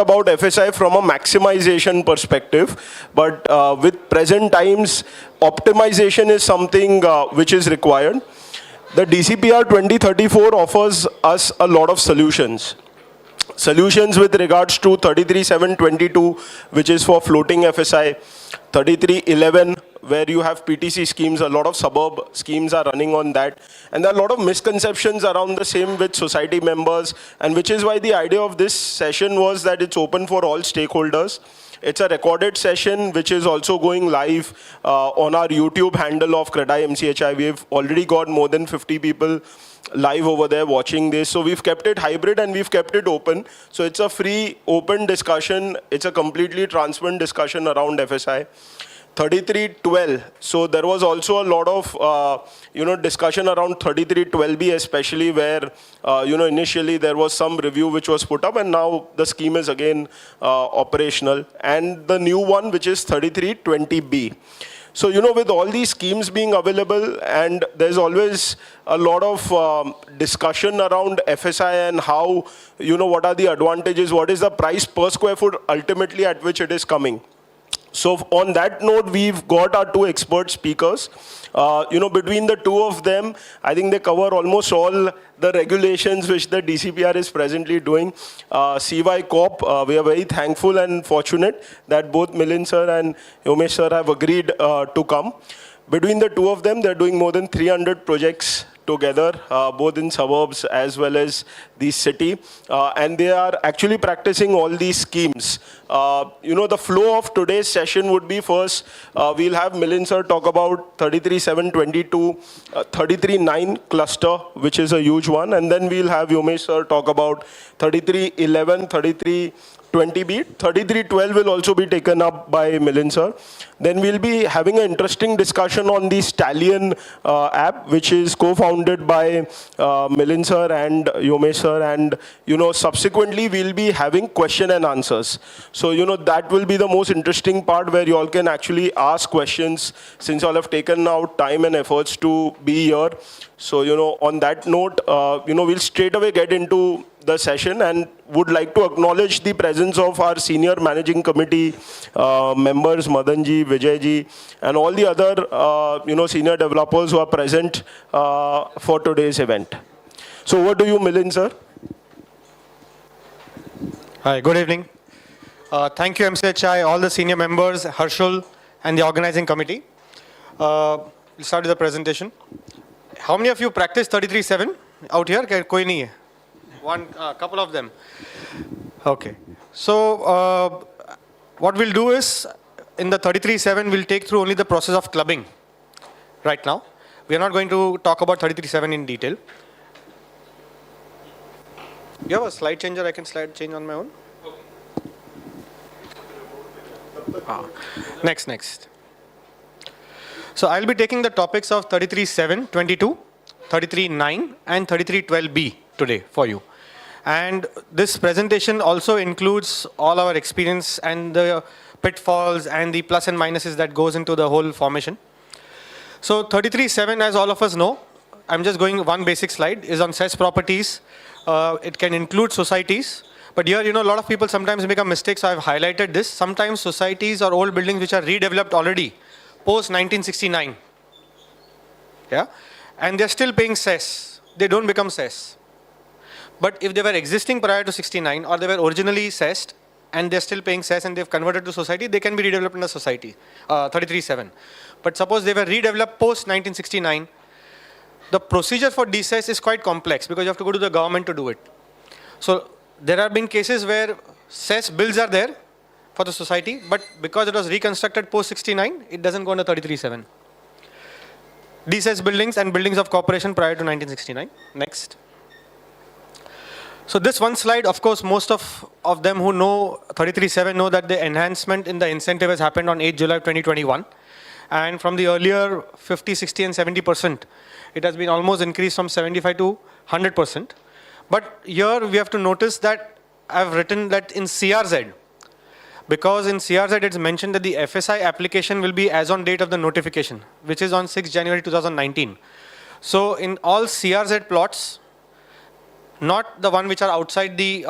about FSI from a maximization perspective, but with present times, optimization is something which is required. The DCPR 2034 offers us a lot of solutions. Solutions with regards to 33.722, which is for floating FSI, 33.11, where you have PTC schemes, a lot of suburb schemes are running on that. And there are a lot of misconceptions around the same with society members, and which is why the idea of this session was that it's open for all stakeholders. It's a recorded session which is also going live on our YouTube handle of CREDAI MCHI. We've already got more than 50 people live over there watching this. So we've kept it hybrid and we've kept it open. So it's a free, open discussion. It's a completely transparent discussion around FSI. 3312. So there was also a lot of discussion around 3312B, especially where initially there was some review which was put up, and now the scheme is again operational. And the new one, which is 3320B. So with all these schemes being available, and there's always a lot of discussion around FSI and how what are the advantages, what is the price per square foot ultimately at which it is coming. So on that note, we've got our two expert speakers. Between the two of them, I think they cover almost all the regulations which the DCPR is presently doing. CY Corp, we are very thankful and fortunate that both Milind sir and Yomesh sir have agreed to come. Between the two of them, they're doing more than 300 projects together, both in suburbs as well as the city. And they are actually practicing all these schemes. The flow of today's session would be first, we'll have Milind sir talk about 33.722, 33.9 cluster, which is a huge one. And then we'll have Yomesh sir talk about 33.11, 33.20B. 33.12 will also be taken up by Milind sir. Then we'll be having an interesting discussion on the Stallion app, which is co-founded by Milind sir and Yomesh sir. And, subsequently we'll be having question and answers. So, that will be the most interesting part where you all can actually ask questions since you all have taken out time and efforts to be here. So, on that note, we'll straight away get into the session and would like to acknowledge the presence of our senior managing committee members, Madanji, Vijayji, and all the other, senior developers who are present for today's event. So over to you, Milind, sir. Hi, good evening. Thank you, MCHI, all the senior members, Harshul, and the organizing committee. We'll start with the presentation. How many of you practice 33.7 out here? Koi nahi hai? One, couple of them. Okay. So what we'll do is, in the 33.7, we'll take through only the process of clubbing right now. We are not going to talk about 33.7 in detail. You have a slide changer? I can slide change on my own. Next. So I'll be taking the topics of 33.722, 33.9, and 33.12B today for you. And this presentation also includes all our experience and the pitfalls and the plus and minuses that goes into the whole formation. So 33.7, as all of us know, I'm just going one basic slide, is on cess properties. It can include societies. But here, a lot of people sometimes make a mistake, so I've highlighted this. Sometimes societies or old buildings which are redeveloped already, post 1969. Yeah? And they're still paying cess. They don't become cess. But if they were existing prior to 69 or they were originally cessed and they're still paying cess and they've converted to society, they can be redeveloped in a society, 33.7. But suppose they were redeveloped post 1969, the procedure for decess is quite complex because you have to go to the government to do it. So there have been cases where cess bills are there for the society, but because it was reconstructed post 69, it doesn't go under 33.7. Decess buildings and buildings of corporation prior to 1969. Next. So this one slide, of course, most of them who know 33.7 know that the enhancement in the incentive has happened on 8 July 2021. And from the earlier 50, 60 and 70%, it has been almost increased from 75 to 100%. But here we have to notice that I've written that in CRZ, because in CRZ it's mentioned that the FSI application will be as on date of the notification, which is on 6 January 2019. So in all CRZ plots, not the one which are outside the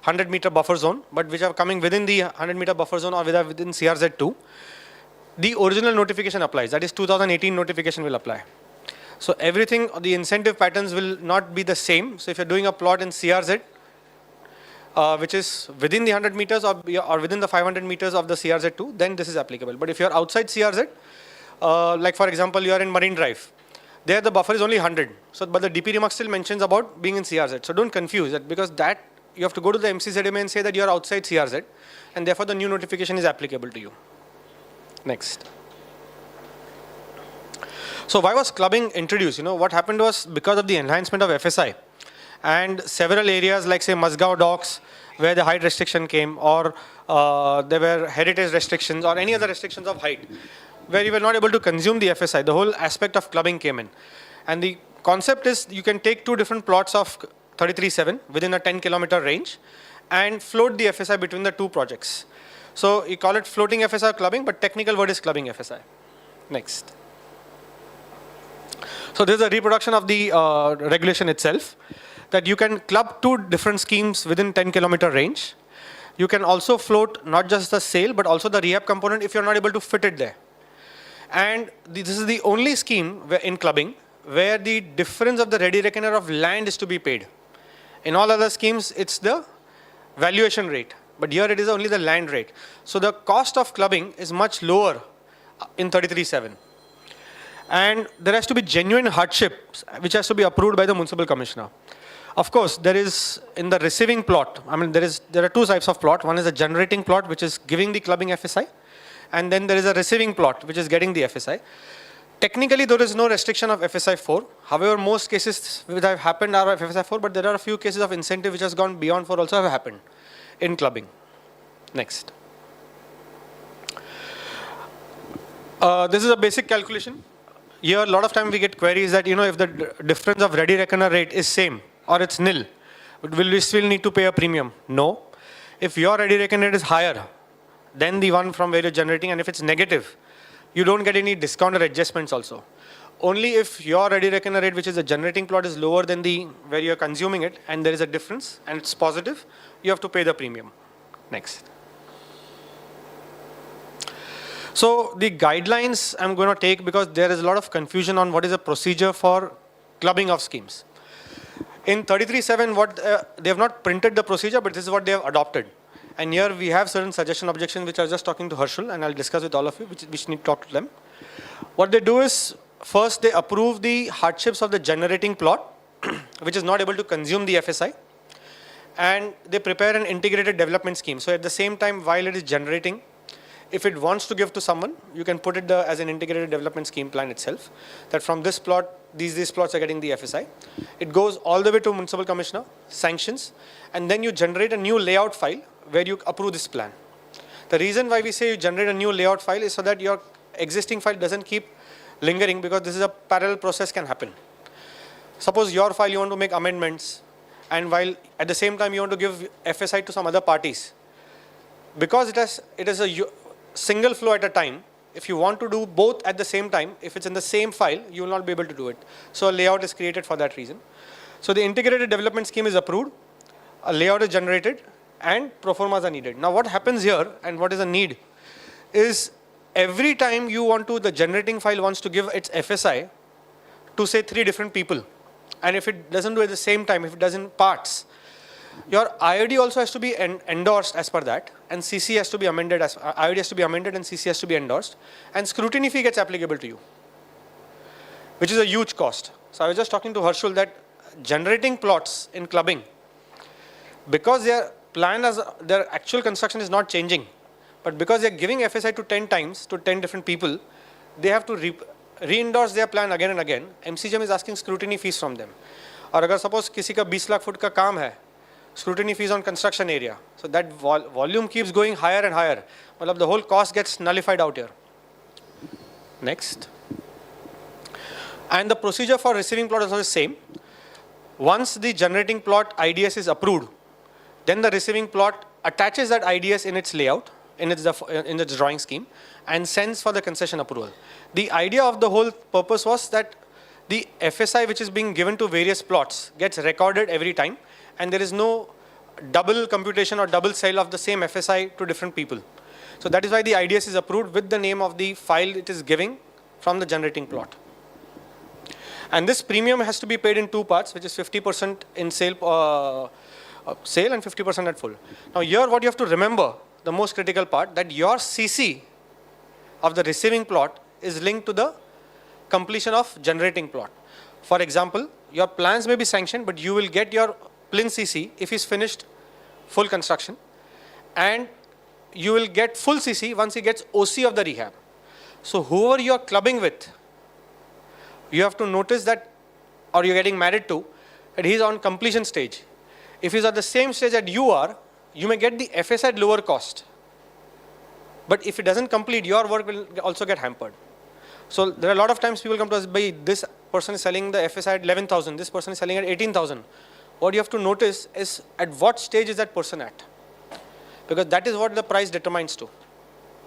100-meter buffer zone, but which are coming within the 100-meter buffer zone or within CRZ2, the original notification applies. That is 2018 notification will apply. So everything, the incentive patterns will not be the same. So if you're doing a plot in CRZ, which is within the 100 meters or within the 500 meters of the CRZ2, then this is applicable. But if you're outside CRZ, like for example, you are in Marine Drive, there the buffer is only 100. So, but the DP remark still mentions about being in CRZ. So don't confuse that, because that you have to go to the MCZMA and say that you are outside CRZ, and therefore the new notification is applicable to you. Next. So why was clubbing introduced? What happened was because of the enhancement of FSI and several areas like say Masgaon docks where the height restriction came, or there were heritage restrictions or any other restrictions of height where you were not able to consume the FSI, the whole aspect of clubbing came in. And the concept is you can take two different plots of 33/7 within a 10-kilometer range and float the FSI between the two projects. So you call it floating FSI or clubbing, but technical word is clubbing FSI. Next. So this is a reproduction of the regulation itself, that you can club two different schemes within 10-kilometer range. You can also float not just the sale, but also the rehab component if you're not able to fit it there. And this is the only scheme in clubbing where the difference of the ready reckoner of land is to be paid. In all other schemes, it's the valuation rate, but here it is only the land rate. So the cost of clubbing is much lower in 33/7. And there has to be genuine hardships, which has to be approved by the municipal commissioner. Of course, there is in the receiving plot, there are two types of plot. One is a generating plot, which is giving the clubbing FSI. And then there is a receiving plot, which is getting the FSI. Technically, there is no restriction of FSI 4. However, most cases which have happened are of FSI 4, but there are a few cases of incentive which has gone beyond 4 also have happened in clubbing. Next. This is a basic calculation. Here, a lot of time we get queries that, if the difference of ready reckoner rate is same or it's nil, will we still need to pay a premium? No. If your ready reckoner rate is higher than the one from where you're generating, and if it's negative, you don't get any discount or adjustments also. Only if your ready reckoner rate, which is the generating plot, is lower than the where you're consuming it, and there is a difference, and it's positive, you have to pay the premium. Next. So the guidelines I'm going to take, because there is a lot of confusion on what is a procedure for clubbing of schemes. In 33/7, they have not printed the procedure, but this is what they have adopted. And here we have certain suggestion objections, which I was just talking to Harshul, and I'll discuss with all of you, which need to talk to them. What they do is, first they approve the hardships of the generating plot, which is not able to consume the FSI, and they prepare an integrated development scheme. So at the same time, while it is generating, if it wants to give to someone, you can put it as an integrated development scheme plan itself, that from this plot, these plots are getting the FSI. It goes all the way to municipal commissioner, sanctions, and then you generate a new layout file where you approve this plan. The reason why we say you generate a new layout file is so that your existing file doesn't keep lingering, because this is a parallel process can happen. Suppose your file you want to make amendments, and while at the same time you want to give FSI to some other parties. Because it is a single flow at a time, if you want to do both at the same time, if it's in the same file, you will not be able to do it. So a layout is created for that reason. So the integrated development scheme is approved, a layout is generated, and proformas are needed. Now what happens here, and what is a need, is every time the generating file wants to give its FSI to say 3 different people, and if it doesn't do it at the same time, if it does in parts, your IOD also has to be endorsed as per that, and CC has to be amended, IOD has to be amended and CC has to be endorsed, and scrutiny fee gets applicable to you, which is a huge cost. So I was just talking to Harshul that generating plots in clubbing, because their actual construction is not changing, but because they're giving FSI to 10 times to 10 different people, they have to re-endorse their plan again and again. MCHI is asking scrutiny fees from them. Or अगर suppose किसी का 20 lakh foot का काम है, scrutiny fees on construction area, so that volume keeps going higher and higher. मतलब the whole cost gets nullified out here. Next. And the procedure for receiving plot is also the same. Once the generating plot IDS is approved, then the receiving plot attaches that IDS in its layout, in its drawing scheme, and sends for the concession approval. The idea of the whole purpose was that the FSI which is being given to various plots gets recorded every time, and there is no double computation or double sale of the same FSI to different people. So that is why the IDS is approved with the name of the file it is giving from the generating plot. And this premium has to be paid in two parts, which is 50% in sale and 50% at full. Now here what you have to remember, the most critical part, that your CC of the receiving plot is linked to the completion of generating plot. For example, your plans may be sanctioned, but you will get your plin CC if he's finished full construction, and you will get full CC once he gets OC of the rehab. So whoever you are clubbing with, you have to notice that, or you're getting married to, that he's on completion stage. If he's at the same stage that you are, you may get the FSI at lower cost. But if it doesn't complete, your work will also get hampered. So there are a lot of times people come to us, by this person is selling the FSI at 11,000, this person is selling at 18,000. What you have to notice is at what stage is that person at? Because that is what the price determines to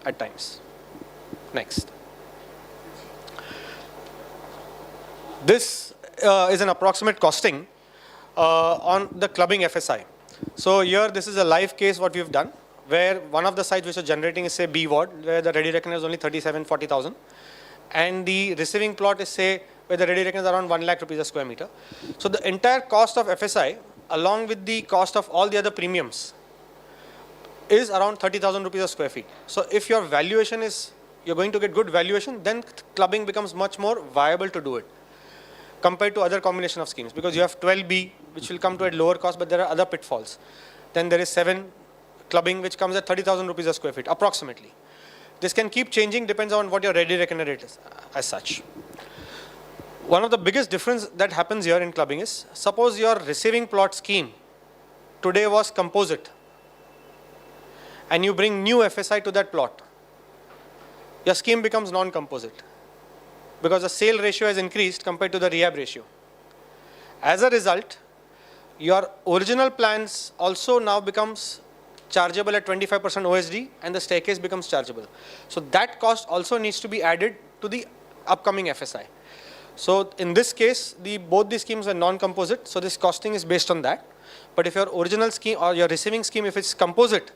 at times. Next. This is an approximate costing on the clubbing FSI. So here this is a live case what we have done, where one of the sites which are generating is say B ward, where the ready reckoner is only 40,000. And the receiving plot is say where the ready reckoner is around 1 lakh rupees a square meter. So the entire cost of FSI along with the cost of all the other premiums is around 30,000 rupees a square feet. So if your valuation is, you're going to get good valuation, then clubbing becomes much more viable to do it compared to other combination of schemes, because you have 12B which will come to at lower cost, but there are other pitfalls. Then there is 7 clubbing which comes at 30,000 rupees a square feet approximately. This can keep changing, depends on what your ready reckoner rate is as such. One of the biggest difference that happens here in clubbing is, suppose your receiving plot scheme today was composite and you bring new FSI to that plot. Your scheme becomes non-composite because the sale ratio has increased compared to the rehab ratio. As a result, your original plans also now becomes chargeable at 25% OSD and the staircase becomes chargeable. So that cost also needs to be added to the upcoming FSI. So in this case, both the schemes are non-composite, so this costing is based on that. But if your original scheme or your receiving scheme, if it's composite,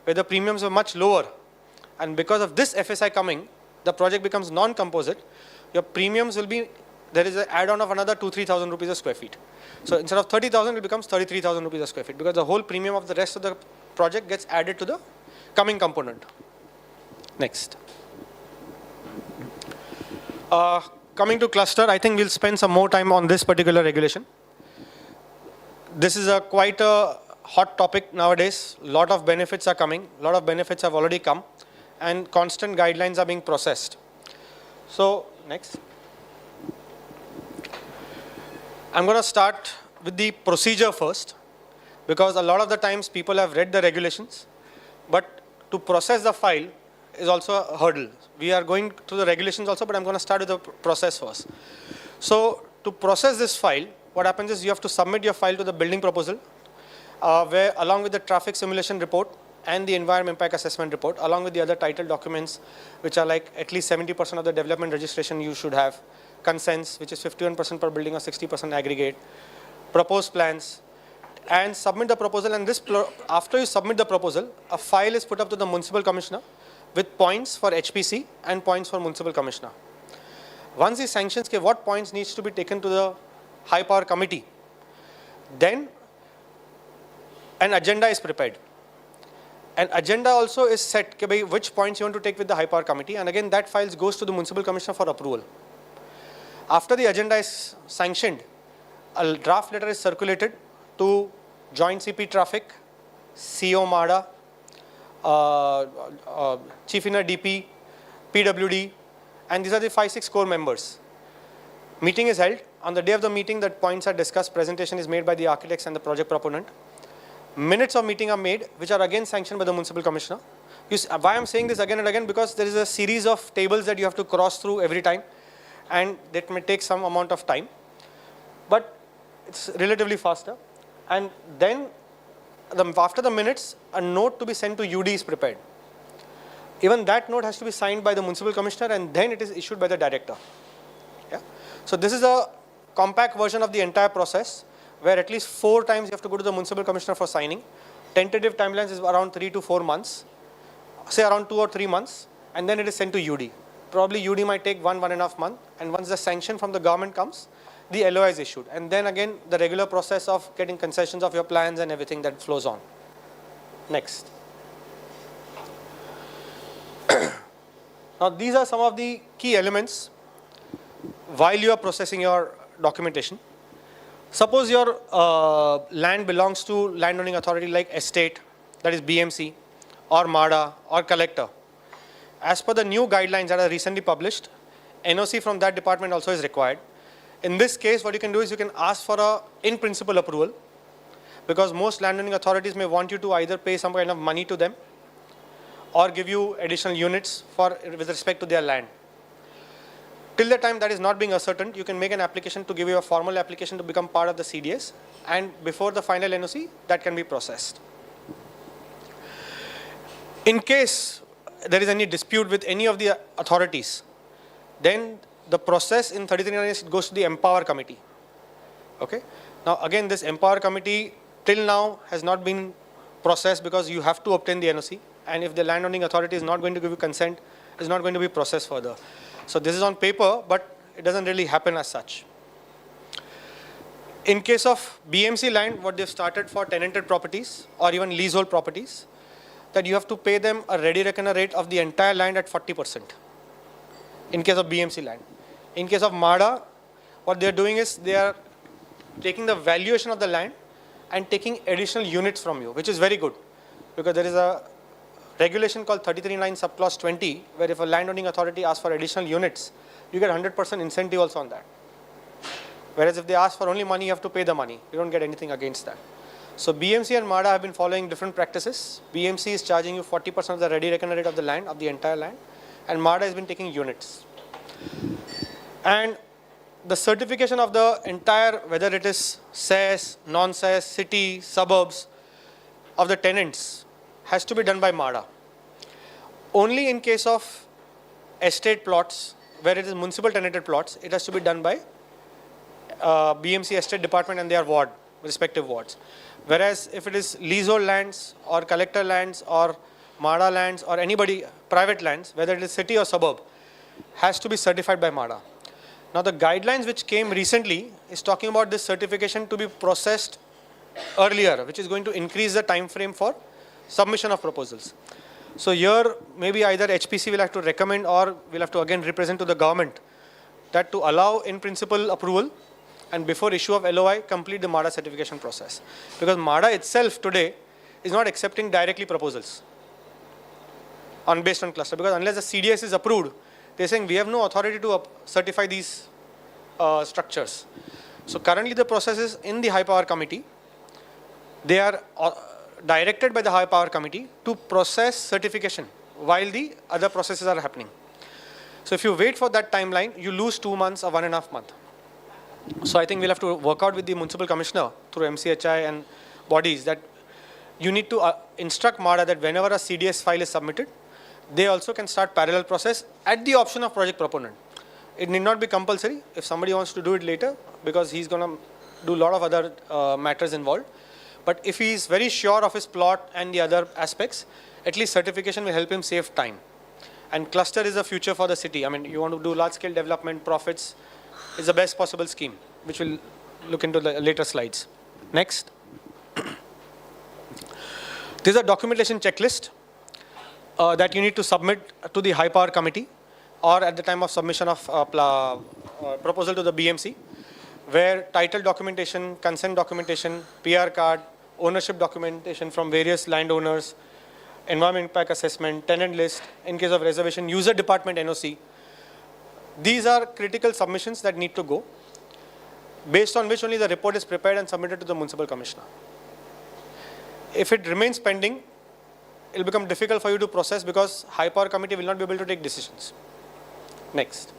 where the premiums are much lower, and because of this FSI coming, the project becomes non-composite, your premiums will be, there is an add-on of another 2,000-3,000 rupees a square feet. So instead of 30,000, it becomes 33,000 rupees a square feet, because the whole premium of the rest of the project gets added to the coming component. Next. Coming to cluster, I think we'll spend some more time on this particular regulation. This is quite a hot topic nowadays. A lot of benefits are coming. A lot of benefits have already come, and constant guidelines are being processed. So next. I'm going to start with the procedure first, because a lot of the times people have read the regulations, but to process the file is also a hurdle. We are going through the regulations also, but I'm going to start with the process first. So to process this file, what happens is you have to submit your file to the building proposal, where along with the traffic simulation report and the environment impact assessment report, along with the other title documents, which are like at least 70% of the development registration you should have, consents, which is 51% per building or 60% aggregate, proposed plans, and submit the proposal. And this, after you submit the proposal, a file is put up to the municipal commissioner with points for HPC and points for municipal commissioner. Once he sanctions what points needs to be taken to the high power committee, then an agenda is prepared. An agenda also is set by which points you want to take with the high power committee, and again that file goes to the municipal commissioner for approval. After the agenda is sanctioned, a draft letter is circulated to Joint CP Traffic, CO MADA, Chief Engineer DP, PWD, and these are the 5-6 core members. Meeting is held. On the day of the meeting, the points are discussed, presentation is made by the architects and the project proponent. Minutes of meeting are made, which are again sanctioned by the municipal commissioner. Why I'm saying this again and again, because there is a series of tables that you have to cross through every time, and that may take some amount of time, but it's relatively faster. And then after the minutes, a note to be sent to UD is prepared. Even that note has to be signed by the municipal commissioner, and then it is issued by the director. Yeah? So this is a compact version of the entire process, where at least 4 times you have to go to the municipal commissioner for signing. Tentative timelines is around 3 to 4 months, say around 2 or 3 months, and then it is sent to UD. Probably UD might take 1.5 months, and once the sanction from the government comes, the LOI is issued. And then again, the regular process of getting concessions of your plans and everything that flows on. Next. Now, these are some of the key elements while you are processing your documentation. Suppose your land belongs to landowning authority like estate, that is BMC, or MADA, or collector. As per the new guidelines that are recently published, NOC from that department also is required. In this case, what you can do is you can ask for a in-principle approval, because most landowning authorities may want you to either pay some kind of money to them or give you additional units with respect to their land. Till the time that is not being ascertained, you can make an application to give you a formal application to become part of the CDS, and before the final NOC, that can be processed. In case there is any dispute with any of the authorities, then the process in 33 goes to the Empower Committee. Okay. Now again, this Empower Committee till now has not been processed because you have to obtain the NOC, and if the landowning authority is not going to give you consent, it's not going to be processed further. So this is on paper, but it doesn't really happen as such. In case of BMC land, what they've started for tenanted properties or even leasehold properties, that you have to pay them a ready reckoner rate of the entire land at 40%. In case of BMC land. In case of MADA, what they're doing is they are taking the valuation of the land and taking additional units from you, which is very good, because there is a regulation called 33(9) subclause 20, where if a landowning authority asks for additional units, you get 100% incentive also on that. Whereas if they ask for only money, you have to pay the money. You don't get anything against that. So BMC and MADA have been following different practices. BMC is charging you 40% of the ready reckoner rate of the land, of the entire land, and MADA has been taking units. And the certification of the entire, whether it is SES, non-SES, city, suburbs, of the tenants, has to be done by MADA. Only in case of estate plots, where it is municipal tenanted plots, it has to be done by BMC estate department and their ward, respective wards. Whereas if it is leasehold lands or collector lands or MADA lands or anybody, private lands, whether it is city or suburb, has to be certified by MADA. Now the guidelines which came recently is talking about this certification to be processed earlier, which is going to increase the time frame for submission of proposals. So here maybe either HPC will have to recommend or will have to again represent to the government that to allow in principle approval and before issue of LOI complete the MADA certification process. Because MADA itself today is not accepting directly proposals based on cluster, because unless the CDS is approved, they're saying we have no authority to certify these structures. So currently the process is in the High Power Committee. They are directed by the High Power Committee to process certification while the other processes are happening. So if you wait for that timeline, you lose 2 months or 1.5 months. So I think we'll have to work out with the municipal commissioner through MCHI and bodies that you need to instruct MADA that whenever a CDS file is submitted, they also can start parallel process at the option of project proponent. It need not be compulsory if somebody wants to do it later, because he's going to do a lot of other matters involved. But if he is very sure of his plot and the other aspects, at least certification will help him save time. And cluster is the future for the city. I mean, you want to do large scale development, profits is the best possible scheme, which we'll look into the later slides. Next. This is a documentation checklist that you need to submit to the High Power Committee or at the time of submission of proposal to the BMC, where title documentation, consent documentation, PR card, ownership documentation from various landowners, environment impact assessment, tenant list, in case of reservation, user department NOC. These are critical submissions that need to go, based on which only the report is prepared and submitted to the municipal commissioner. If it remains pending, it will become difficult for you to process because High Power Committee will not be able to take decisions. Next.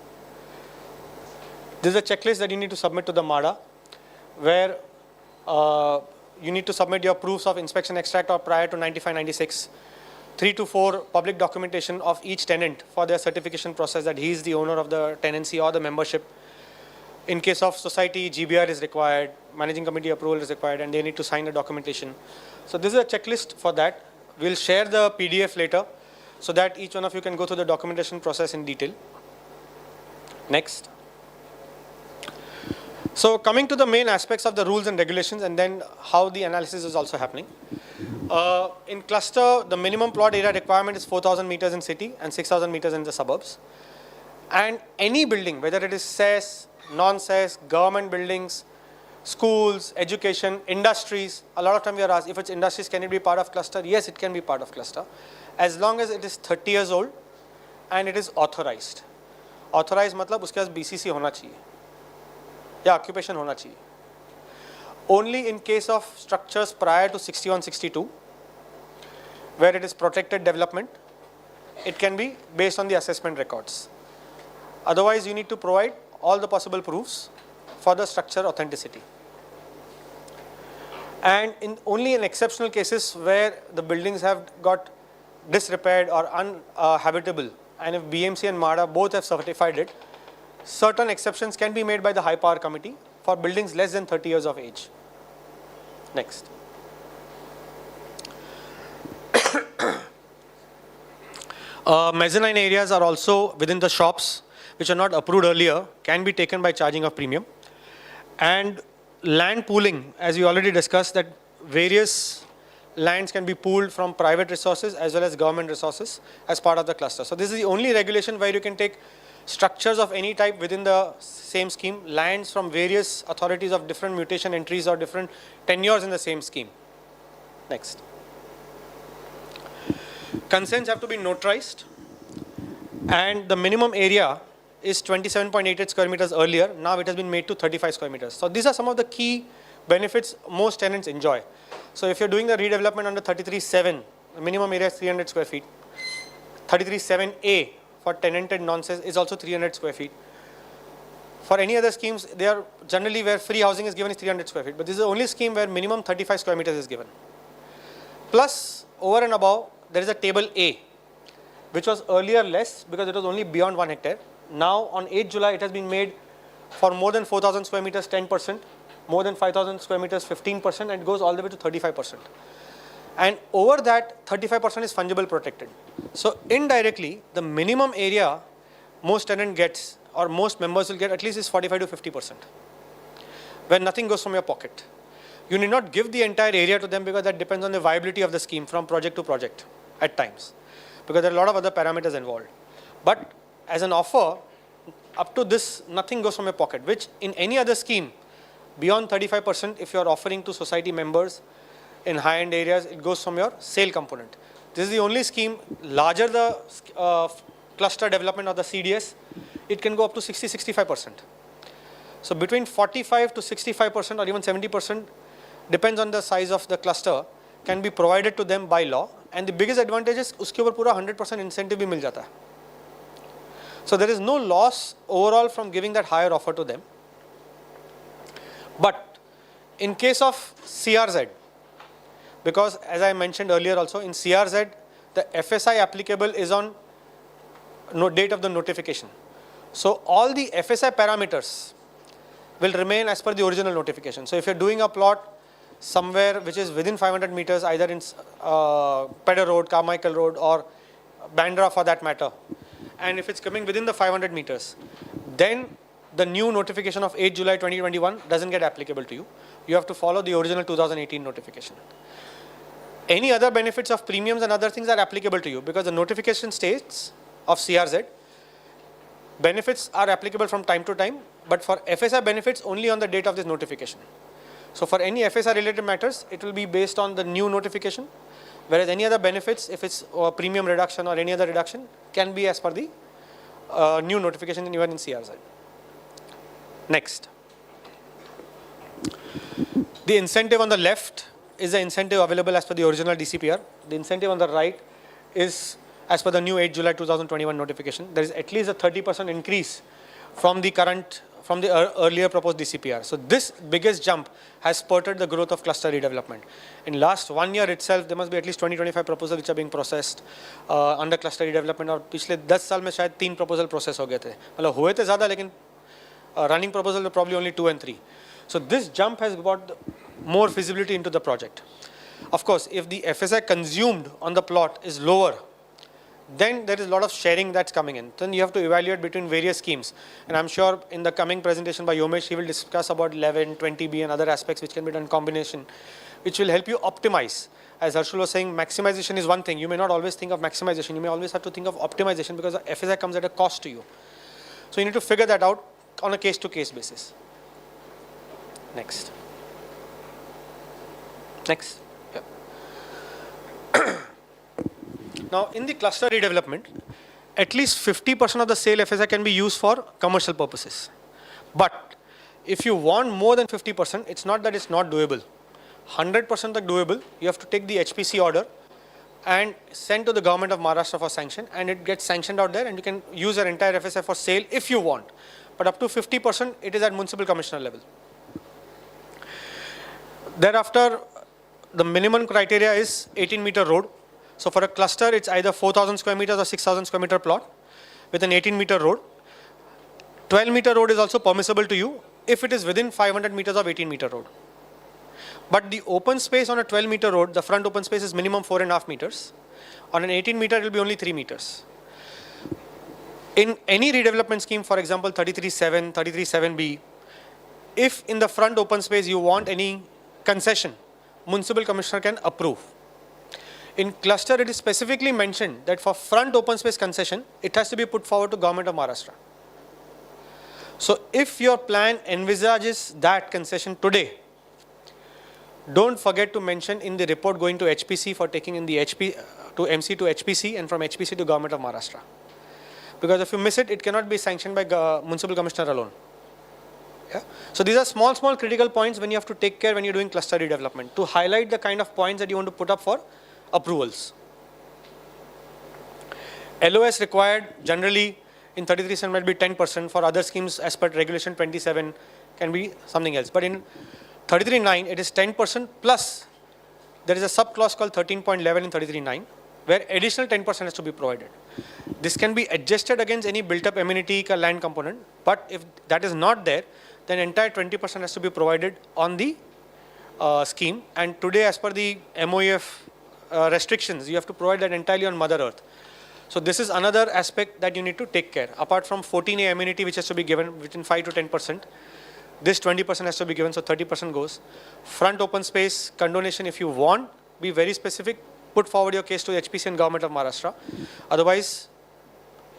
This is a checklist that you need to submit to the MADA, where you need to submit your proofs of inspection extract or prior to 95-96, 3 to 4 public documentation of each tenant for their certification process that he is the owner of the tenancy or the membership. In case of society, GBR is required, managing committee approval is required, and they need to sign the documentation. So this is a checklist for that. We'll share the PDF later so that each one of you can go through the documentation process in detail. Next. So coming to the main aspects of the rules and regulations and then how the analysis is also happening. In cluster, the minimum plot area requirement is 4,000 meters in city and 6,000 meters in the suburbs. And any building, whether it is CES, non-CES, government buildings, schools, education, industries, a lot of time we are asked, if it's industries, can it be part of cluster? Yes, it can be part of cluster, as long as it is 30 years old and it is authorized. Authorized matlab uske paas BCC hona chahiye, ya occupation hona chahiye. Only in case of structures prior to 61-62, where it is protected development, it can be based on the assessment records. Otherwise, you need to provide all the possible proofs for the structure authenticity. And only in exceptional cases where the buildings have got disrepaired or uninhabitable, and if BMC and MADA both have certified it, certain exceptions can be made by the high power committee for buildings less than 30 years of age. Next. Mezzanine areas are also within the shops which are not approved earlier, can be taken by charging of premium. And land pooling, as we already discussed, that various lands can be pooled from private resources as well as government resources as part of the cluster. So this is the only regulation where you can take structures of any type within the same scheme, lands from various authorities of different mutation entries or different tenures in the same scheme. Next. Consents have to be notarized, and the minimum area is 27.88 square meters earlier. Now it has been made to 35 square meters. So these are some of the key benefits most tenants enjoy. So if you're doing the redevelopment under 33.7, the minimum area is 300 square feet. 33.7A for tenanted non-CES is also 300 square feet. For any other schemes, they are generally where free housing is given is 300 square feet. But this is the only scheme where minimum 35 square meters is given. Plus, over and above, there is a table A, which was earlier less because it was only beyond 1 hectare. Now on 8 July, it has been made for more than 4,000 square meters, 10%, more than 5,000 square meters, 15%, and it goes all the way to 35%. And over that, 35% is fungible protected. So indirectly, the minimum area most tenant gets or most members will get at least is 45 to 50%, when nothing goes from your pocket. You need not give the entire area to them because that depends on the viability of the scheme from project to project at times, because there are a lot of other parameters involved. But as an offer, up to this, nothing goes from your pocket, which in any other scheme, beyond 35%, if you are offering to society members in high-end areas, it goes from your sale component. This is the only scheme, larger the cluster development or the CDS, it can go up to 60-65%. So between 45 to 65% or even 70%, depends on the size of the cluster, can be provided to them by law. And the biggest advantage is uske upar pura 100% incentive bhi mil jata hai. So there is no loss overall from giving that higher offer to them. But in case of CRZ, because as I mentioned earlier also, in CRZ, the FSI applicable is on date of the notification. So all the FSI parameters will remain as per the original notification. So if you're doing a plot somewhere which is within 500 meters, either in Pedder Road, Carmichael Road, or Bandra for that matter, and if it's coming within the 500 meters, then the new notification of 8 July 2021 doesn't get applicable to you. You have to follow the original 2018 notification. Any other benefits of premiums and other things are applicable to you because the notification states of CRZ, benefits are applicable from time to time, but for FSI benefits only on the date of this notification. So for any FSI related matters, it will be based on the new notification, whereas any other benefits, if it's premium reduction or any other reduction, can be as per the new notification even in CRZ. Next. The incentive on the left is the incentive available as per the original DCPR. The incentive on the right is as per the new 8 July 2021 notification. There is at least a 30% increase from the earlier proposed DCPR. So this biggest jump has spurred the growth of cluster redevelopment. In last 1 year itself, there must be at least 20-25 proposals which are being processed under cluster redevelopment. और पिछले 10 साल में शायद 3 proposal process हो गए थे. मतलब हुए थे ज़्यादा, लेकिन running proposals are probably only 2 and 3. So this jump has got more feasibility into the project. Of course, if the FSI consumed on the plot is lower, then there is a lot of sharing that's coming in. Then you have to evaluate between various schemes. And I'm sure in the coming presentation by Yomesh, he will discuss about 11, 20B and other aspects which can be done in combination, which will help you optimize. As Harshul was saying, maximization is one thing. You may not always think of maximization. You may always have to think of optimization because the FSI comes at a cost to you. So you need to figure that out on a case-to-case basis. Next. Next. Yeah. Now, in the cluster redevelopment, at least 50% of the sale FSI can be used for commercial purposes. But if you want more than 50%, it's not that it's not doable. 100% are doable. You have to take the HPC order and send to the government of Maharashtra for sanction, and it gets sanctioned out there, and you can use your entire FSI for sale if you want. But up to 50%, it is at municipal commissioner level. Thereafter, the minimum criteria is 18-meter road. So for a cluster, it's either 4,000 square meters or 6,000 square meter plot with an 18-meter road. 12-meter road is also permissible to you if it is within 500 meters of 18-meter road. But the open space on a 12-meter road, the front open space is minimum 4.5 meters. On an 18-meter, it will be only 3 meters. In any redevelopment scheme, for example, 33.7, 33.7B, if in the front open space you want any concession, municipal commissioner can approve. In cluster, it is specifically mentioned that for front open space concession, it has to be put forward to Government of Maharashtra. So if your plan envisages that concession today, don't forget to mention in the report going to HPC for taking in the to MC to HPC and from HPC to Government of Maharashtra. Because if you miss it, it cannot be sanctioned by municipal commissioner alone. Yeah? So these are small critical points when you have to take care when you're doing cluster redevelopment to highlight the kind of points that you want to put up for approvals. LOS required generally in 33 might be 10%. For other schemes as per regulation 27 can be something else. But in 33.9 it is 10% plus there is a sub clause called 13.11 in 33.9 where additional 10% has to be provided. This can be adjusted against any built up amenity ka land component, but if that is not there, then entire 20% has to be provided on the scheme. And today as per the MOEF restrictions, you have to provide that entirely on Mother Earth. So this is another aspect that you need to take care. Apart from 14A amenity which has to be given within 5 to 10%, this 20% has to be given, so 30% goes. Front open space, condonation if you want, be very specific, put forward your case to HPC and Government of Maharashtra. Otherwise,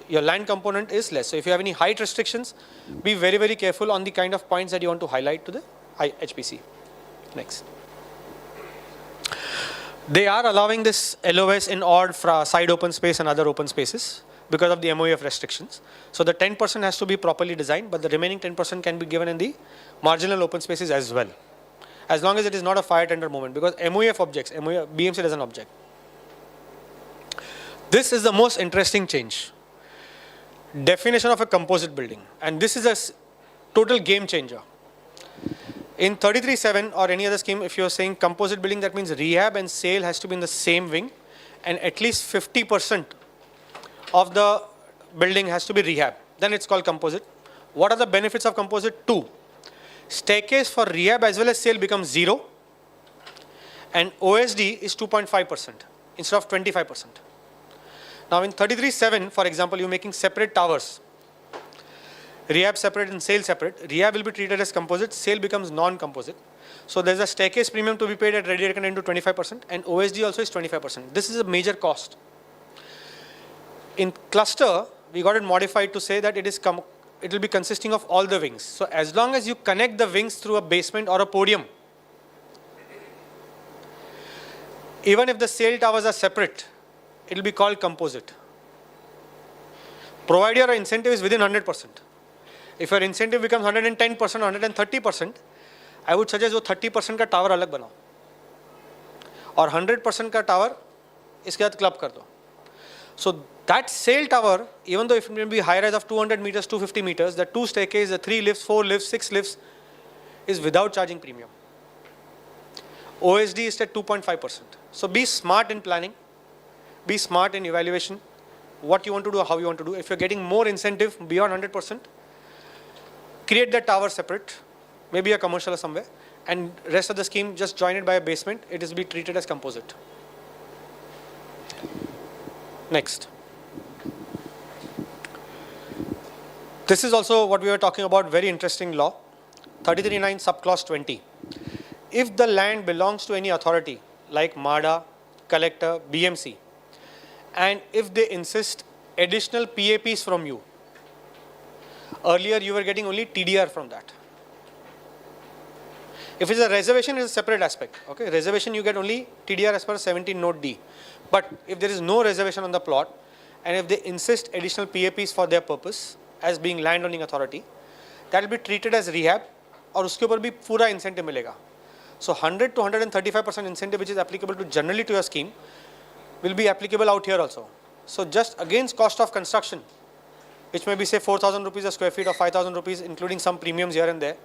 your land component is less. So if you have any height restrictions, be very careful on the kind of points that you want to highlight to the HPC. Next. They are allowing this LOS in odd side open space and other open spaces because of the MOEF restrictions. So the 10% has to be properly designed, but the remaining 10% can be given in the marginal open spaces as well. As long as it is not a fire tender movement, because MOEF objects, BMC doesn't object. This is the most interesting change. Definition of a composite building. And this is a total game changer. In 33.7 or any other scheme, if you're saying composite building, that means rehab and sale has to be in the same wing and at least 50% of the building has to be rehab. Then it's called composite. What are the benefits of composite? 2. Staircase for rehab as well as sale becomes 0 and OSD is 2.5% instead of 25%. Now in 33.7, for example, you're making separate towers. Rehab separate and sale separate. Rehab will be treated as composite, sale becomes non-composite. So there's a staircase premium to be paid at ready reckoning into 25% and OSD also is 25%. This is a major cost. In cluster, we got it modified to say that it will be consisting of all the wings. So as long as you connect the wings through a basement or a podium, even if the sale towers are separate, it will be called composite. Provided your incentive is within 100%. If your incentive becomes 110%, 130%, I would suggest वो 30% का tower अलग बनाओ और 100% का tower इसके साथ club कर दो. So that sale tower, even though if it may be high rise of 200 meters, 250 meters, the 2 staircase, the 3 lifts, 4 lifts, 6 lifts is without charging premium. OSD is at 2.5%. So be smart in planning, be smart in evaluation, what you want to do, how you want to do. If you're getting more incentive beyond 100%, create the tower separate, maybe a commercial or somewhere, and rest of the scheme just join it by a basement. It is be treated as composite. Next. This is also what we were talking about, very interesting law, 33(9) subclause 20. If the land belongs to any authority like MADA, collector, BMC, and if they insist additional PAPs from you, earlier you were getting only TDR from that. If it's a reservation, it's a separate aspect. Okay, reservation you get only TDR as per 17 note D. But if there is no reservation on the plot, and if they insist additional PAPs for their purpose as being land owning authority, that will be treated as rehab, और उसके ऊपर भी पूरा incentive मिलेगा. So 100 to 135% incentive which is applicable to generally to your scheme will be applicable out here also. So just against cost of construction, which may be say 4,000 rupees a square feet or 5,000 rupees including some premiums here and there,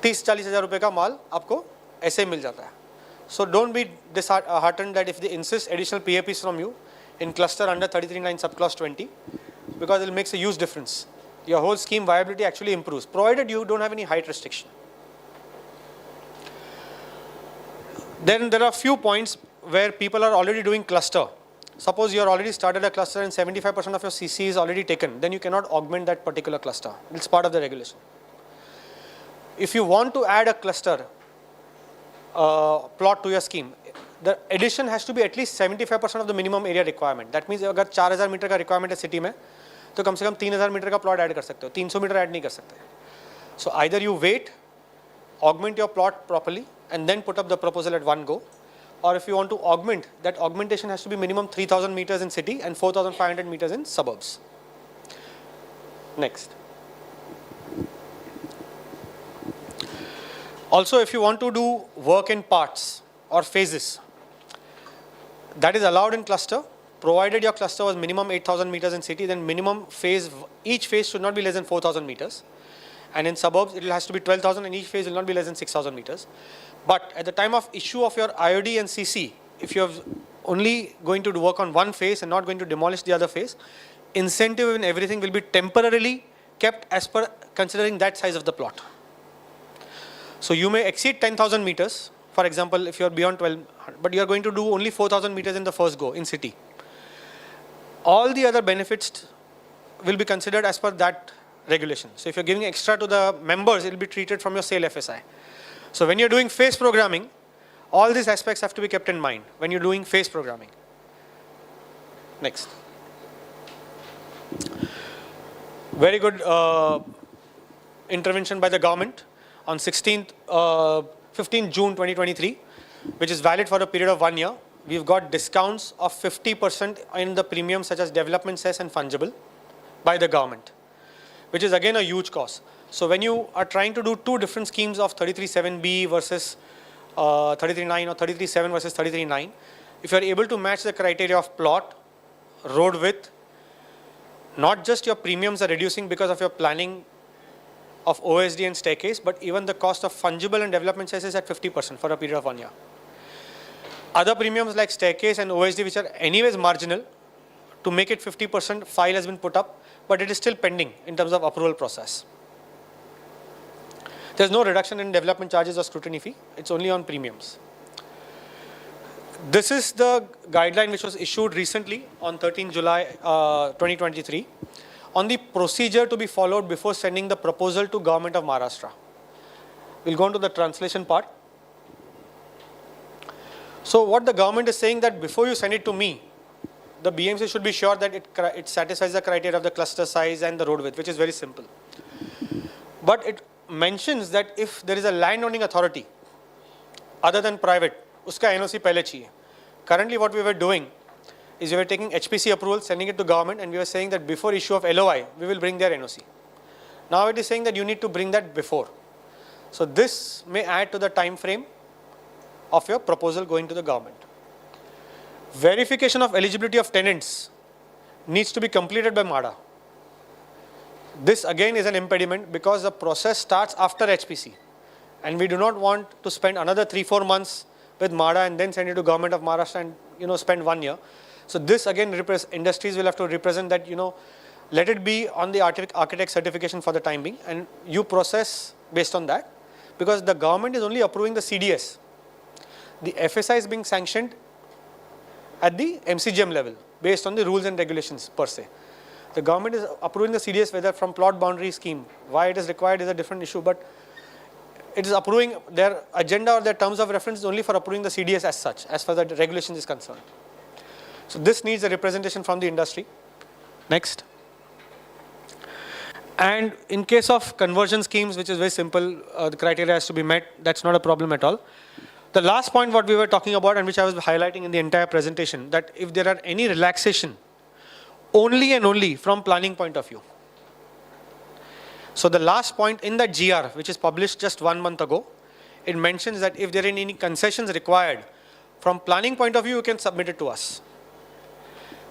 30-40 हज़ार रुपए का माल आपको ऐसे ही मिल जाता है. So don't be disheartened that if they insist additional PAPs from you in cluster under 33(9) subclause 20, because it makes a huge difference. Your whole scheme viability actually improves, provided you don't have any height restriction. Then there are few points where people are already doing cluster. Suppose you are already started a cluster and 75% of your CC is already taken, then you cannot augment that particular cluster. It's part of the regulation. If you want to add a cluster plot to your scheme, the addition has to be at least 75% of the minimum area requirement. That means अगर 4,000 metre का requirement है city में, तो कम से कम 3,000 metre का plot add कर सकते हो, 300 मीटर add नहीं कर सकते. So either you wait, augment your plot properly, and then put up the proposal at one go, or if you want to augment, that augmentation has to be minimum 3,000 meters in city and 4,500 meters in suburbs. Next. Also, if you want to do work in parts or phases, that is allowed in cluster, provided your cluster was minimum 8,000 meters in city, then minimum phase, each phase should not be less than 4,000 meters. And in suburbs, it has to be 12,000 and each phase will not be less than 6,000 meters. But at the time of issue of your IOD and CC, if you are only going to work on one phase and not going to demolish the other phase, incentive and everything will be temporarily kept as per considering that size of the plot. So you may exceed 10,000 meters, for example, if you are beyond 12, but you are going to do only 4,000 meters in the first go in city. All the other benefits will be considered as per that regulation. So if you're giving extra to the members, it will be treated from your sale FSI. So when you're doing phase programming, all these aspects have to be kept in mind when you're doing phase programming. Next. Very good intervention by the government on 15th June 2023, which is valid for a period of 1 year. We've got discounts of 50% in the premiums such as development cess and fungible by the government, which is again a huge cost. So when you are trying to do two different schemes of 33(7)B versus 33(9) or 33(7) versus 33(9), if you are able to match the criteria of plot, road width, not just your premiums are reducing because of your planning of OSD and staircase, but even the cost of fungible and development cess is at 50% for a period of 1 year. Other premiums like staircase and OSD, which are anyways marginal, to make it 50%, file has been put up, but it is still pending in terms of approval process. There's no reduction in development charges or scrutiny fee. It's only on premiums. This is the guideline which was issued recently on 13 July 2023 on the procedure to be followed before sending the proposal to Government of Maharashtra. We'll go on to the translation part. So what the government is saying that before you send it to me, the BMC should be sure that it satisfies the criteria of the cluster size and the road width, which is very simple. But it mentions that if there is a land owning authority other than private, uska NOC pehle chahiye. Currently what we were doing is we were taking HPC approval, sending it to government, and we were saying that before issue of LOI, we will bring their NOC. Now it is saying that you need to bring that before. So this may add to the time frame of your proposal going to the government. Verification of eligibility of tenants needs to be completed by MADA. This again is an impediment because the process starts after HPC, and we do not want to spend another 3-4 months with MADA and then send it to Government of Maharashtra and spend 1 year. So this again industries will have to represent that let it be on the architect certification for the time being, and you process based on that, because the government is only approving the CDS. The FSI is being sanctioned at the MCGM level based on the rules and regulations per se. The government is approving the CDS whether from plot boundary scheme. Why it is required is a different issue, but it is approving their agenda or their terms of reference is only for approving the CDS as such, as far as the regulations is concerned. So this needs a representation from the industry. Next. And in case of conversion schemes, which is very simple, the criteria has to be met. That's not a problem at all. The last point what we were talking about and which I was highlighting in the entire presentation, that if there are any relaxation, only and only from planning point of view. So the last point in that GR, which is published just 1 month ago, it mentions that if there are any concessions required, from planning point of view, you can submit it to us.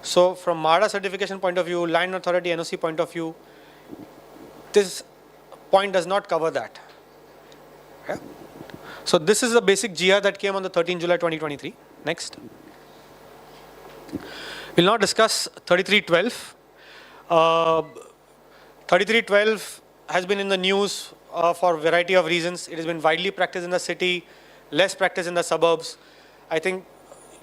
So from MARDA certification point of view, Land Authority NOC point of view, this point does not cover that. Yeah. So this is the basic GR that came on the 13th July 2023. Next. We'll now discuss 3312. 3312 has been in the news for a variety of reasons. It has been widely practiced in the city, less practiced in the suburbs. I think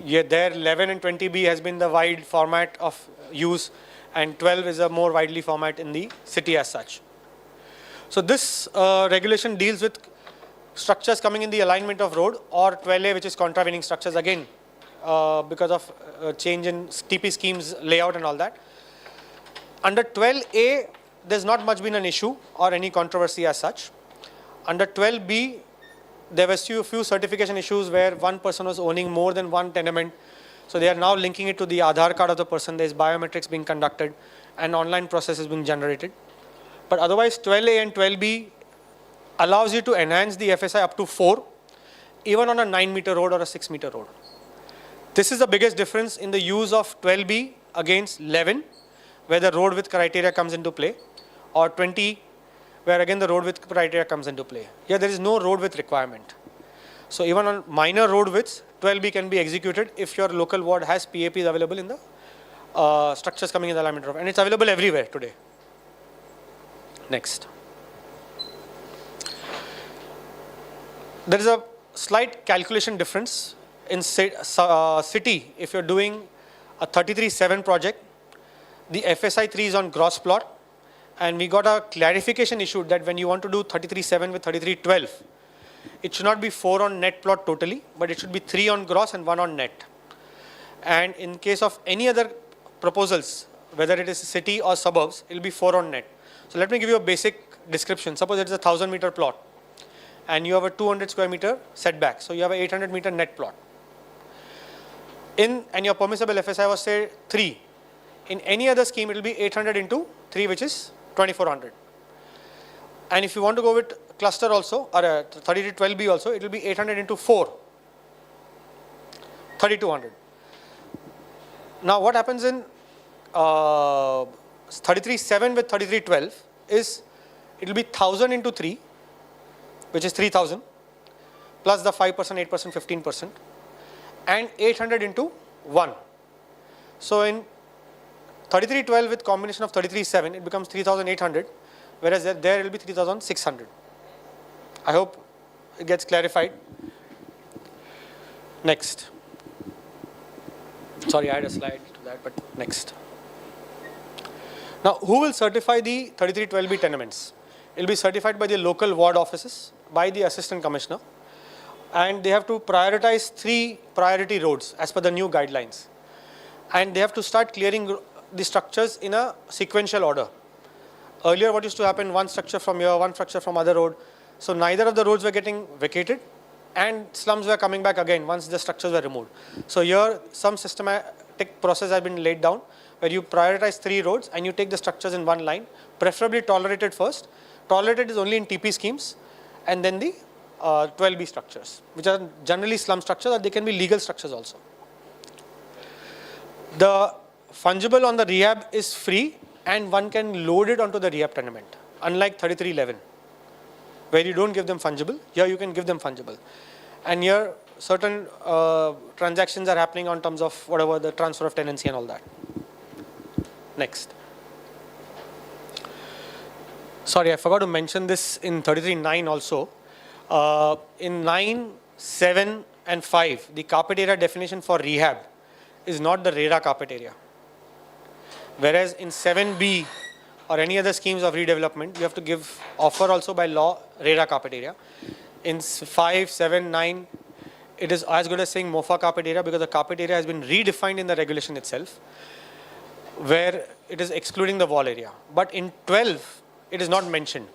there 11 and 20B has been the wide format of use, and 12 is a more widely format in the city as such. So this regulation deals with structures coming in the alignment of road, or 12A, which is contravening structures, again because of change in TP schemes layout and all that. Under 12A, there's not much been an issue or any controversy as such. Under 12B, there were few certification issues where one person was owning more than one tenement. So they are now linking it to the Aadhaar card of the person. There's biometrics being conducted and online process is being generated. But otherwise, 12A and 12B allows you to enhance the FSI up to 4, even on a 9-meter road or a 6-meter road. This is the biggest difference in the use of 12B against 11, where the road width criteria comes into play, or 20, where again the road width criteria comes into play. Here there is no road width requirement. So even on minor road widths, 12B can be executed if your local ward has PAPs available in the structures coming in the alignment of, and it's available everywhere today. Next. There is a slight calculation difference in city. If you're doing a 33-7 project, the FSI 3 is on gross plot, and we got a clarification issued that when you want to do 33-7 with 33-12, it should not be 4 on net plot totally, but it should be 3 on gross and 1 on net. And in case of any other proposals, whether it is city or suburbs, it will be 4 on net. So let me give you a basic description. Suppose it is a 1000-meter plot, and you have a 200 square meter setback. So you have a 800-meter net plot. And your permissible FSI was, say, 3. In any other scheme, it will be 800 into 3, which is 2400. And if you want to go with cluster also, or 3212B also, it will be 800 into 4, 3200. Now what happens in 33-7 with 33-12 is, it will be 1000 into 3, which is 3000, plus the 5%, 8%, 15%, and 800 into 1. So in 33-12 with combination of 33-7, it becomes 3800, whereas there it will be 3600. I hope it gets clarified. Next. Sorry, I had a slide to that, but next. Now, who will certify the 33-12B tenements? It will be certified by the local ward offices, by the assistant commissioner, and they have to prioritize 3 priority roads as per the new guidelines. And they have to start clearing the structures in a sequential order. Earlier, what used to happen, one structure from here, one structure from other road. So neither of the roads were getting vacated, and slums were coming back again once the structures were removed. So here, some systematic process has been laid down, where you prioritize 3 roads and you take the structures in one line, preferably tolerated first. Tolerated is only in TP schemes, and then the 12B structures, which are generally slum structures, or they can be legal structures also. The fungible on the rehab is free, and one can load it onto the rehab tenement, unlike 3311, where you don't give them fungible. Here you can give them fungible. And here certain transactions are happening on terms of whatever the transfer of tenancy and all that. Next. Sorry, I forgot to mention this in 33.9 also. In 9, 7 and 5, the carpet area definition for rehab is not the RERA carpet area. Whereas in 7B or any other schemes of redevelopment, you have to give offer also by law RERA carpet area. In 5, 7, 9, it is as good as saying MOFA carpet area because the carpet area has been redefined in the regulation itself, where it is excluding the wall area. But in 12, it is not mentioned.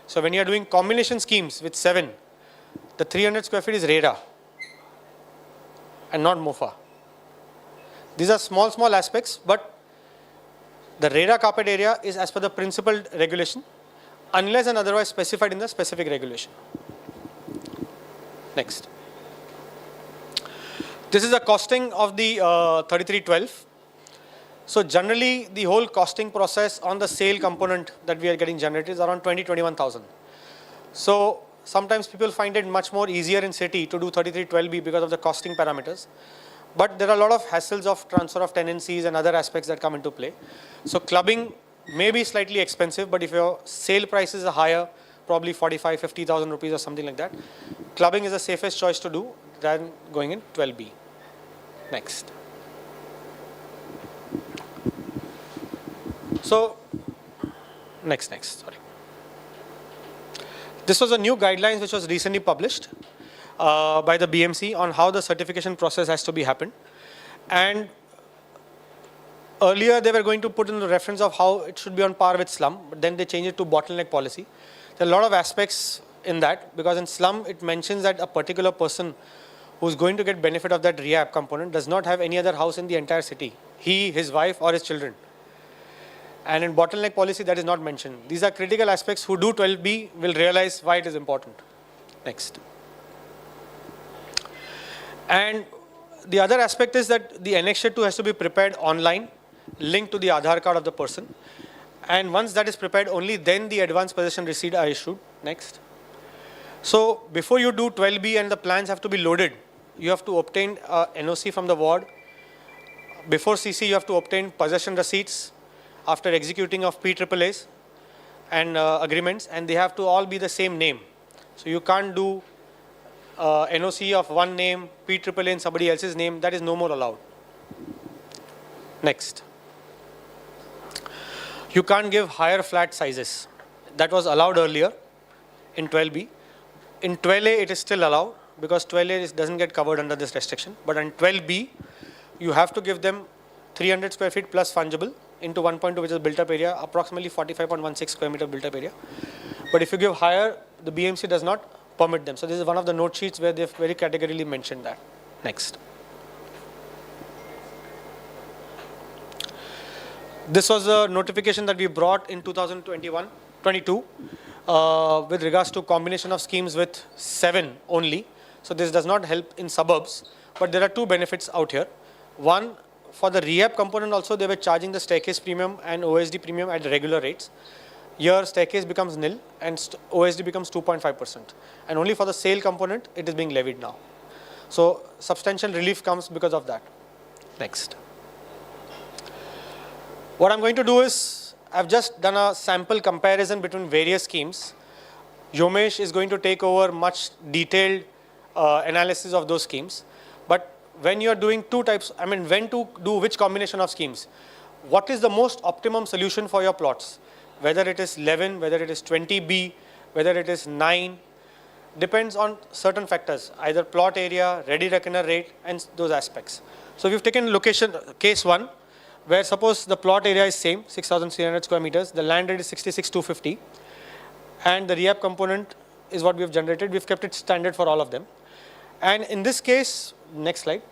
So when you are doing combination schemes with 7, the 300 square feet is RERA and not MOFA. These are small aspects, but the RERA carpet area is as per the principal regulation, unless and otherwise specified in the specific regulation. Next. This is the costing of the 3312. So generally, the whole costing process on the sale component that we are getting generated is around 21,000. So sometimes people find it much more easier in city to do 3312B because of the costing parameters. But there are a lot of hassles of transfer of tenancies and other aspects that come into play. So clubbing may be slightly expensive, but if your sale prices are higher, probably 45, 50,000 rupees or something like that, clubbing is the safest choice to do than going in 12B. Next. So, next, sorry. This was a new guidelines which was recently published by the BMC on how the certification process has to be happened. And earlier they were going to put in the reference of how it should be on par with slum, but then they changed it to bottleneck policy. There are a lot of aspects in that, because in slum it mentions that a particular person who's going to get benefit of that rehab component does not have any other house in the entire city. He, his wife or his children. And in bottleneck policy that is not mentioned. These are critical aspects. Who do 12B will realize why it is important. Next. And the other aspect is that the annexure 2 has to be prepared online, linked to the Aadhaar card of the person. And once that is prepared, only then the advance possession receipt are issued. Next. So before you do 12B and the plans have to be loaded, you have to obtain NOC from the ward. Before CC, you have to obtain possession receipts after executing of PAAs and agreements, and they have to all be the same name. So you can't do NOC of one name, PAA in somebody else's name. That is no more allowed. Next. You can't give higher flat sizes. That was allowed earlier in 12B. In 12A, it is still allowed because 12A doesn't get covered under this restriction. But in 12B, you have to give them 300 square feet plus fungible into 1.2, which is built up area, approximately 45.16 square meter built up area. But if you give higher, the BMC does not permit them. So this is one of the note sheets where they've very categorically mentioned that. Next. This was a notification that we brought in 2021-22 with regards to combination of schemes with 7 only. So this does not help in suburbs, but there are two benefits out here. One, for the rehab component also, they were charging the staircase premium and OSD premium at regular rates. Here, staircase becomes nil and OSD becomes 2.5%. And only for the sale component, it is being levied now. So substantial relief comes because of that. Next. What I'm going to do is, I've just done a sample comparison between various schemes. Yomesh is going to take over much detailed analysis of those schemes. But when you're doing two types, when to do which combination of schemes, what is the most optimum solution for your plots? Whether it is 11, whether it is 20B, whether it is 9, depends on certain factors, either plot area, ready reckoner rate, and those aspects. So we've taken location, case 1, where suppose the plot area is same, 6,300 square meters, the land rate is 66,250, and the rehab component is what we have generated. We've kept it standard for all of them. And in this case, next slide,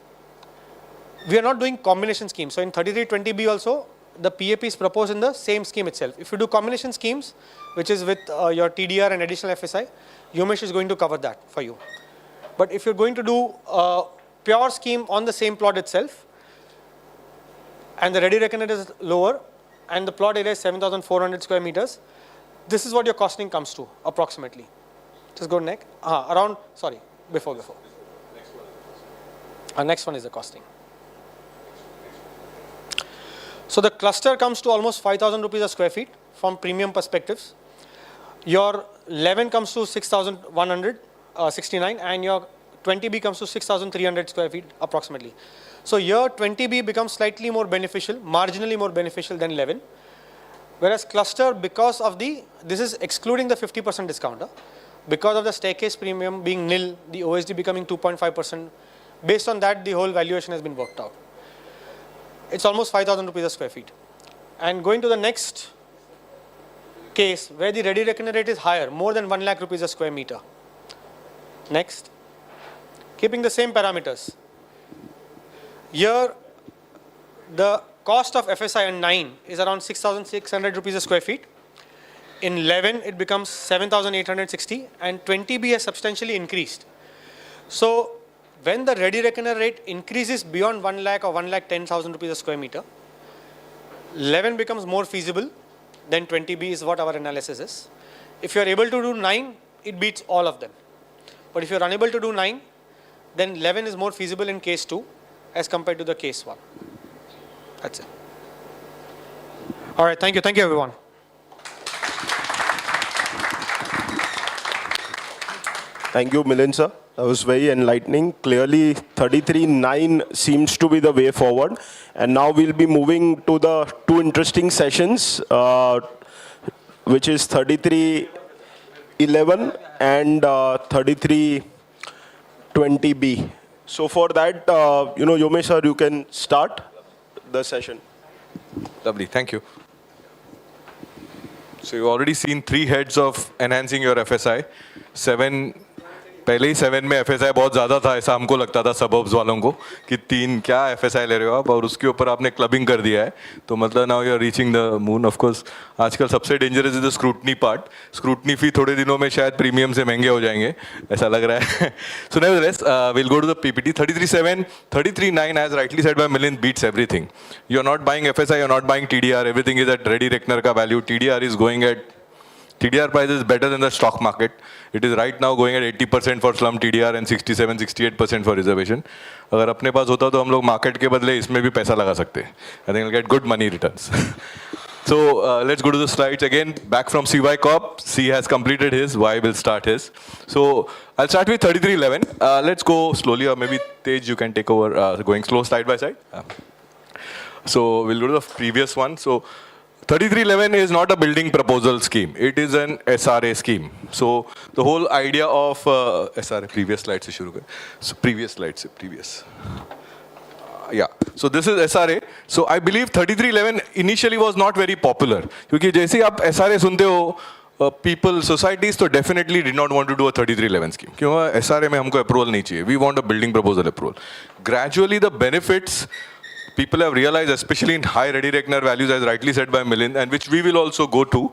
we are not doing combination schemes. So in 3320B also, the PAP is proposed in the same scheme itself. If you do combination schemes, which is with your TDR and additional FSI, Yomesh is going to cover that for you. But if you're going to do a pure scheme on the same plot itself, and the ready reckoner is lower, and the plot area is 7,400 square meters, this is what your costing comes to, approximately. Just go next. Before. Next one is the costing. So the cluster comes to almost 5,000 rupees a square feet from premium perspectives. your 11 comes to 6,169 and your 20B comes to 6,300 square feet approximately. So here 20B becomes slightly more beneficial, marginally more beneficial than 11. Whereas cluster, because of this is excluding the 50% discount. Because of the staircase premium being nil, the OSD becoming 2.5%, based on that the whole valuation has been worked out. It's almost 5,000 rupees a square feet. And going to the next case where the ready reckoner rate is higher, more than 1 lakh rupees a square meter. Next, keeping the same parameters. Here, the cost of FSI in 9 is around 6,600 rupees a square feet. In 11, it becomes 7,860 and 20B has substantially increased. So, when the ready reckoner rate increases beyond 1 lakh or 1,10,000 rupees a square meter, 11 becomes more feasible than 20B is what our analysis is. If you are able to do 9, it beats all of them. But if you are unable to do 9, then 11 is more feasible in case 2 as compared to the case 1. That's it. All right, thank you. Thank you, everyone. Thank you, Milind sir. That was very enlightening. Clearly, 33.9 seems to be the way forward. And now we'll be moving to the two interesting sessions, which is 33.11 and 33.20B. So for that, Yomesh sir, you can start the session. Lovely, thank you. So you've already seen 3 heads of enhancing your FSI. 7 पहले ही 7 में FSI बहुत ज़्यादा था, ऐसा हमको लगता था suburbs वालों को कि 3 क्या FSI ले रहे हो आप, और उसके ऊपर आपने क्लबिंग कर दिया है, तो मतलब now you are reaching the moon. Of course आजकल सबसे dangerous is the scrutiny part. Scrutiny fee थोड़े दिनों में शायद प्रीमियम से महंगे हो जाएंगे, ऐसा लग रहा है. So nevertheless will go to the PPT. 33.7, 33.9 as rightly said by Milind beats everything. You are not buying FSI, you are not buying TDR, everything is at ready reckoner का value. TDR is going at TDR price is better than the stock market. It is right now going at 80% for slum TDR and 67-68% for reservation. अगर अपने पास होता तो हम लोग market के बदले इसमें भी पैसा लगा सकते हैं. I think we'll get good money returns. So let's go to the slides again. Back from CY Corp. C has completed his. Y will start his. So I'll start with 33.11. Let's go slowly, or maybe Tej, you can take over, going slow side by side. So we'll go to the previous one. So 3311 is not a building proposal scheme. It is an SRA scheme. So the whole idea of SRA, previous slide se shuru kar. So previous slide se previous. Yeah. So this is SRA. So I believe 3311 initially was not very popular. क्योंकि जैसे ही आप SRA सुनते हो, people, societies तो definitely did not want to do a 3311 scheme. क्यों? SRA में हमको approval नहीं चाहिए. We want a building proposal approval. Gradually the benefits people have realized, especially in high ready reckoner values, as rightly said by Milind, and which we will also go to,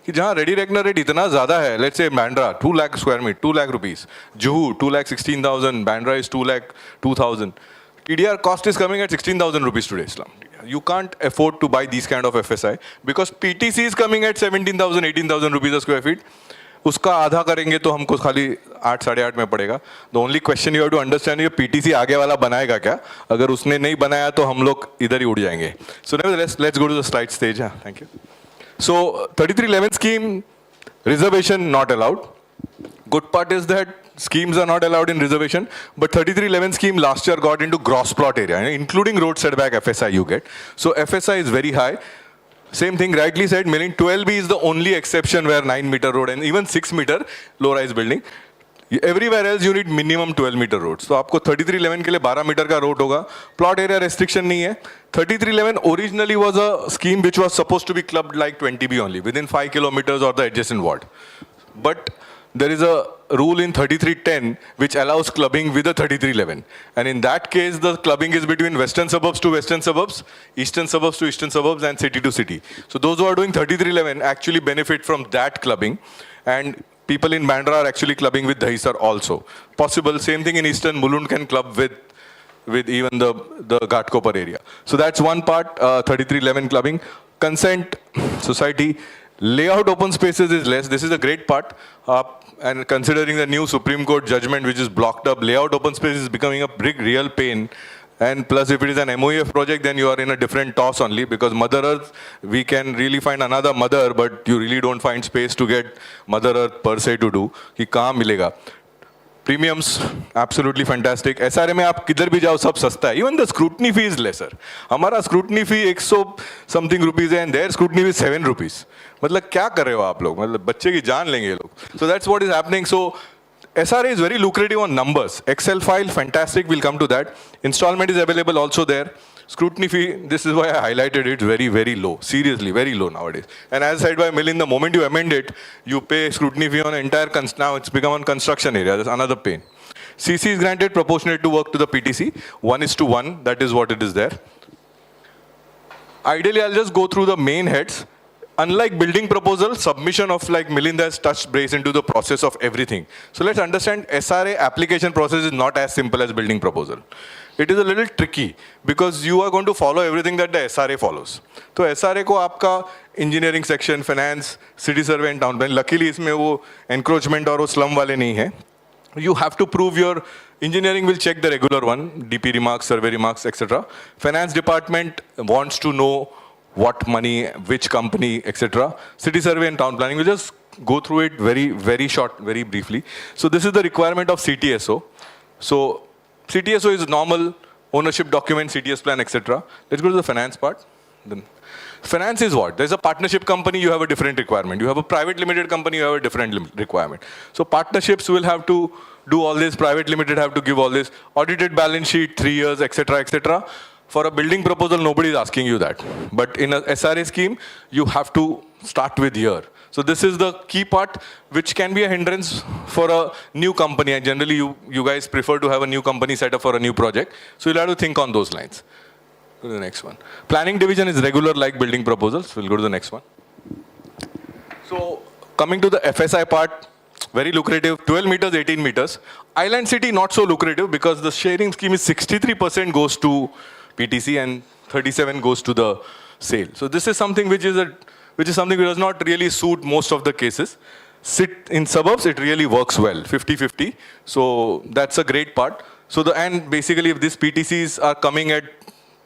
कि जहाँ ready reckoner rate इतना ज़्यादा है, let's say Bandra 2 lakh square meter, 2 lakh rupees, Juhu 2 lakh 16,000, Bandra is 2 lakh 2,000. TDR cost is coming at 16,000 rupees today, Islam. You can't afford to buy these kind of FSI because PTC is coming at 17,000, 18,000 rupees a square feet. उसका आधा करेंगे तो हमको खाली 8, 8.5 में पड़ेगा. The only question you have to understand, ये PTC आगे वाला बनाएगा क्या? अगर उसने नहीं बनाया तो हम लोग इधर ही उड़ जाएंगे. So let's go to the slide stage. Thank you. So 3311 scheme, reservation not allowed. Good part is that schemes are not allowed in reservation, but 3311 scheme last year got into gross plot area, including road setback FSI you get. So FSI is very high. Same thing, rightly said, Milind, 12B is the only exception where 9 meter road and even 6 meter low-rise building. Everywhere else you need minimum 12 meter roads. So आपको 3311 के लिए 12 metre का road होगा. Plot area restriction नहीं है. 3311 originally was a scheme which was supposed to be clubbed like 20B only, within 5 kilometers or the adjacent ward. But there is a rule in 3310 which allows clubbing with a 3311. And in that case, the clubbing is between western suburbs to western suburbs, eastern suburbs to eastern suburbs, and city to city. So those who are doing 3311 actually benefit from that clubbing. And people in Bandra are actually clubbing with Dahisar also. Possible, same thing in eastern, Milind can club with even the Ghatkopar area. So that's one part, 3311 clubbing. Consent, society, layout open spaces is less. This is a great part. And considering the new Supreme Court judgment which is blocked up, layout open space is becoming a big real pain. And plus, if it is an MOEF project, then you are in a different toss only, because Mother Earth, we can really find another mother, but you really don't find space to get Mother Earth per se to do. कि कहाँ मिलेगा? Premiums, absolutely fantastic. SRA में आप किधर भी जाओ सब सस्ता है. Even the scrutiny fee is lesser. हमारा scrutiny fee 100 something rupees है, and their scrutiny fee is 7 rupees. मतलब क्या कर रहे हो आप लोग? मतलब बच्चे की जान लेंगे ये लोग. So that's what is happening. So SRA is very lucrative on numbers. Excel file, fantastic. We'll come to that. Installment is available also there. Scrutiny fee, this is why I highlighted it, very, very low. Seriously, very low nowadays. And as said by Milind, the moment you amend it, you pay scrutiny fee on entire, now it's become on construction area. That's another pain. CC is granted proportionate to work to the PTC. 1:1, that is what it is there. Ideally, I'll just go through the main heads. Unlike building proposal, submission of, like Milind has touched base into the process of everything. So let's understand, SRA application process is not as simple as building proposal. It is a little tricky because you are going to follow everything that the SRA follows. So SRA को आपका engineering section, finance, city survey and town plan, luckily इसमें वो encroachment और वो slum वाले नहीं है. You have to prove your engineering will check the regular one, DP remarks, survey remarks, etc. Finance department wants to know what money, which company, etc. City survey and town planning, we'll just go through it very, very short, very briefly. So this is the requirement of CTSO. So CTSO is normal, ownership document, CTS plan, etc. Let's go to the finance part. Then finance is what? There's a partnership company, you have a different requirement. You have a private limited company, you have a different requirement. So partnerships will have to do all this, private limited have to give all this, audited balance sheet, 3 years, etc., etc. For a building proposal, nobody is asking you that. But in a SRA scheme, you have to start with year. So this is the key part, which can be a hindrance for a new company. And generally, you guys prefer to have a new company set up for a new project. So you'll have to think on those lines. Go to the next one. Planning division is regular like building proposals. We'll go to the next one. So coming to the FSI part, very lucrative, 12 meters, 18 meters. Island city, not so lucrative because the sharing scheme is 63% goes to PTC and 37 goes to the sale. So this is something which is something which does not really suit most of the cases. In suburbs, it really works well, 50-50. So that's a great part. So and basically if these PTCs are coming at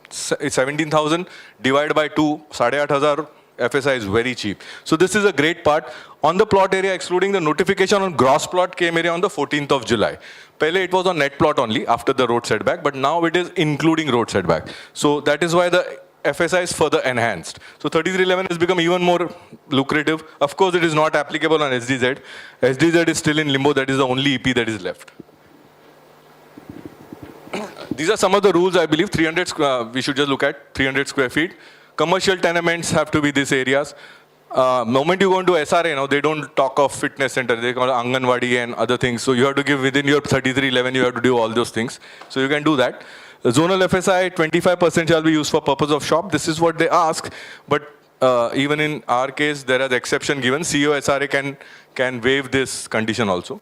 17,000 divided by 2, 8,500 FSI is very cheap. So this is a great part. On the plot area, excluding the notification on gross plot came area on the 14th of July. Pehle it was on net plot only after the road setback, but now it is including road setback. So that is why the FSI is further enhanced. So 3311 has become even more lucrative. Of course, it is not applicable on SDZ. SDZ is still in limbo. That is the only EP that is left. These are some of the rules, I believe. 300, we should just look at 300 square feet. Commercial tenements have to be these areas. Moment you go into SRA now, they don't talk of fitness center. They call it Anganwadi and other things. So you have to give within your 3311, you have to do all those things. So you can do that. The zonal FSI, 25% shall be used for purpose of shop. This is what they ask. But even in our case, there is the exception given. CEO SRA can waive this condition also.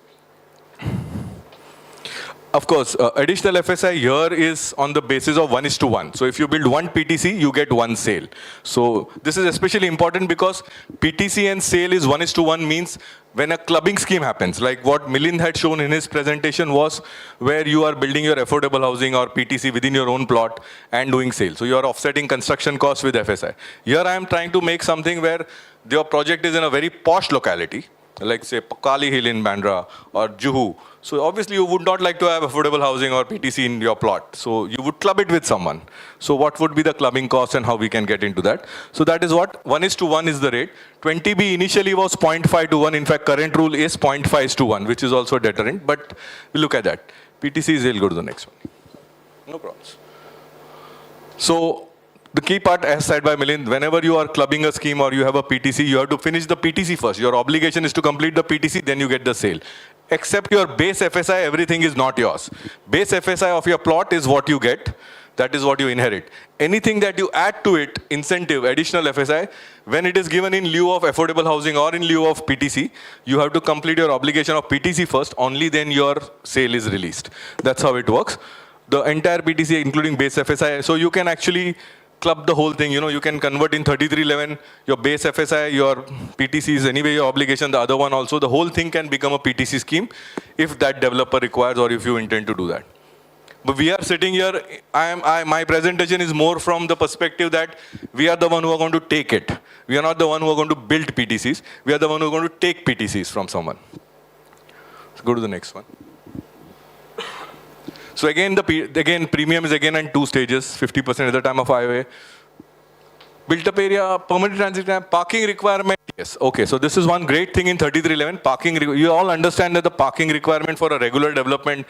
Of course, additional FSI here is on the basis of 1:1. So if you build one PTC, you get one sale. So this is especially important because PTC and sale is 1:1 means when a clubbing scheme happens, like what Milind had shown in his presentation was where you are building your affordable housing or PTC within your own plot and doing sale. So you are offsetting construction costs with FSI. Here I am trying to make something where your project is in a very posh locality, like say Kali Hill in Bandra or Juhu. So obviously you would not like to have affordable housing or PTC in your plot. So you would club it with someone. So what would be the clubbing cost and how we can get into that? So that is what 1:1 is the rate. 20B initially was 0.5:1. In fact, current rule is 0.5:1, which is also a deterrent. But we'll look at that. PTCs, we'll go to the next one. No problems. So the key part, as said by Milind, whenever you are clubbing a scheme or you have a PTC, you have to finish the PTC first. Your obligation is to complete the PTC, then you get the sale. Except your base FSI, everything is not yours. Base FSI of your plot is what you get. That is what you inherit. Anything that you add to it, incentive, additional FSI, when it is given in lieu of affordable housing or in lieu of PTC, you have to complete your obligation of PTC first, only then your sale is released. That's how it works. The entire PTC, including base FSI, so you can actually club the whole thing. You know, you can convert in 3311, your base FSI, your PTC is anyway your obligation, the other one also. The whole thing can become a PTC scheme if that developer requires or if you intend to do that. But we are sitting here, my presentation is more from the perspective that we are the one who are going to take it. We are not the one who are going to build PTCs. We are the one who are going to take PTCs from someone. So go to the next one. So again, premium is again in 2 stages, 50% at the time of IOA. Built up area, permanent transit time, parking requirement. Yes, okay, so this is one great thing in 3311. Parking, you all understand that the parking requirement for a regular development,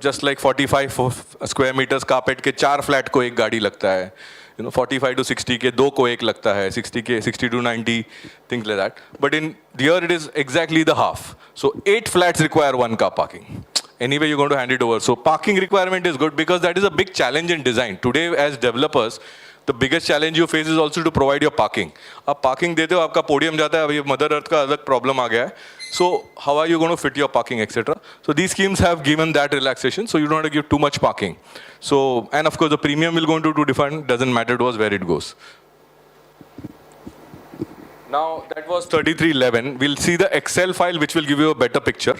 just like 45 square meters carpet के 4 flat को एक गाड़ी लगता है. 45 to 60 के 2 को एक लगता है, 60 to 90, things like that. But in here it is exactly the half. So 8 flats require 1 car parking. Anyway, you're going to hand it over. So parking requirement is good because that is a big challenge in design. Today, as developers, the biggest challenge you face is also to provide your parking. आप parking देते हो, आपका podium जाता है, अभी Mother Earth का अलग problem आ गया है. So how are you going to fit your parking, etc. So these schemes have given that relaxation, so you don't have to give too much parking. So, and of course, the premium will go into 2 different, doesn't matter to us where it goes. Now, that was 3311. We'll see the Excel file, which will give you a better picture.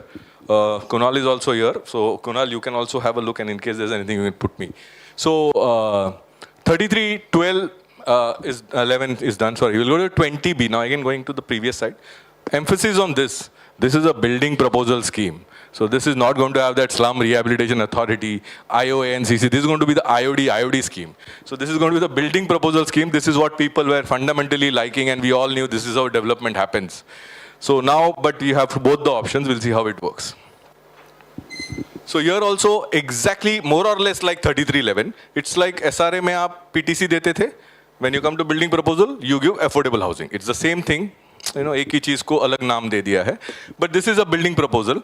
Kunal is also here. So, Kunal, you can also have a look, and in case there's anything, you can put me. So, 3312 is 11 is done. Sorry, we'll go to 20B. Now, again, going to the previous slide. Emphasis on this. This is a building proposal scheme. So this is not going to have that slum rehabilitation authority, IOA and CC. This is going to be the IOD scheme. So this is going to be the building proposal scheme. This is what people were fundamentally liking, and we all knew this is how development happens. So now, but you have both the options. We'll see how it works. So here also exactly more or less like 3311. It's like SRA में आप PTC देते थे. When you come to building proposal, you give affordable housing. It's the same thing. एक ही चीज को अलग नाम दे दिया है. But this is a building proposal.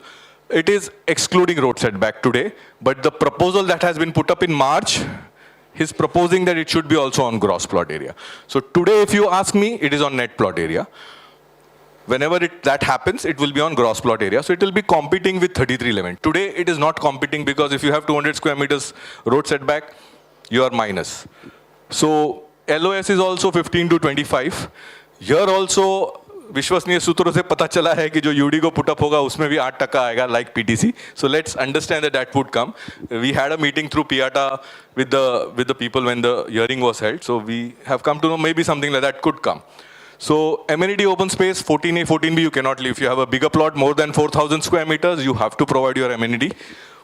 It is excluding road setback today. But the proposal that has been put up in March, he's proposing that it should be also on gross plot area. So today, if you ask me, it is on net plot area. Whenever that happens, it will be on gross plot area. So it will be competing with 3311. Today, it is not competing because if you have 200 square meters road setback, you are minus. So LOS is also 15 to 25. Here also, विश्वसनीय सूत्रों से पता चला है कि जो UD को put up होगा उसमें भी 8% आएगा like PTC. So let's understand that would come. We had a meeting through PIATA with the people when the hearing was held. So we have come to know maybe something like that could come. So amenity open space 14A, 14B you cannot leave. If you have a bigger plot more than 4,000 square meters, you have to provide your amenity.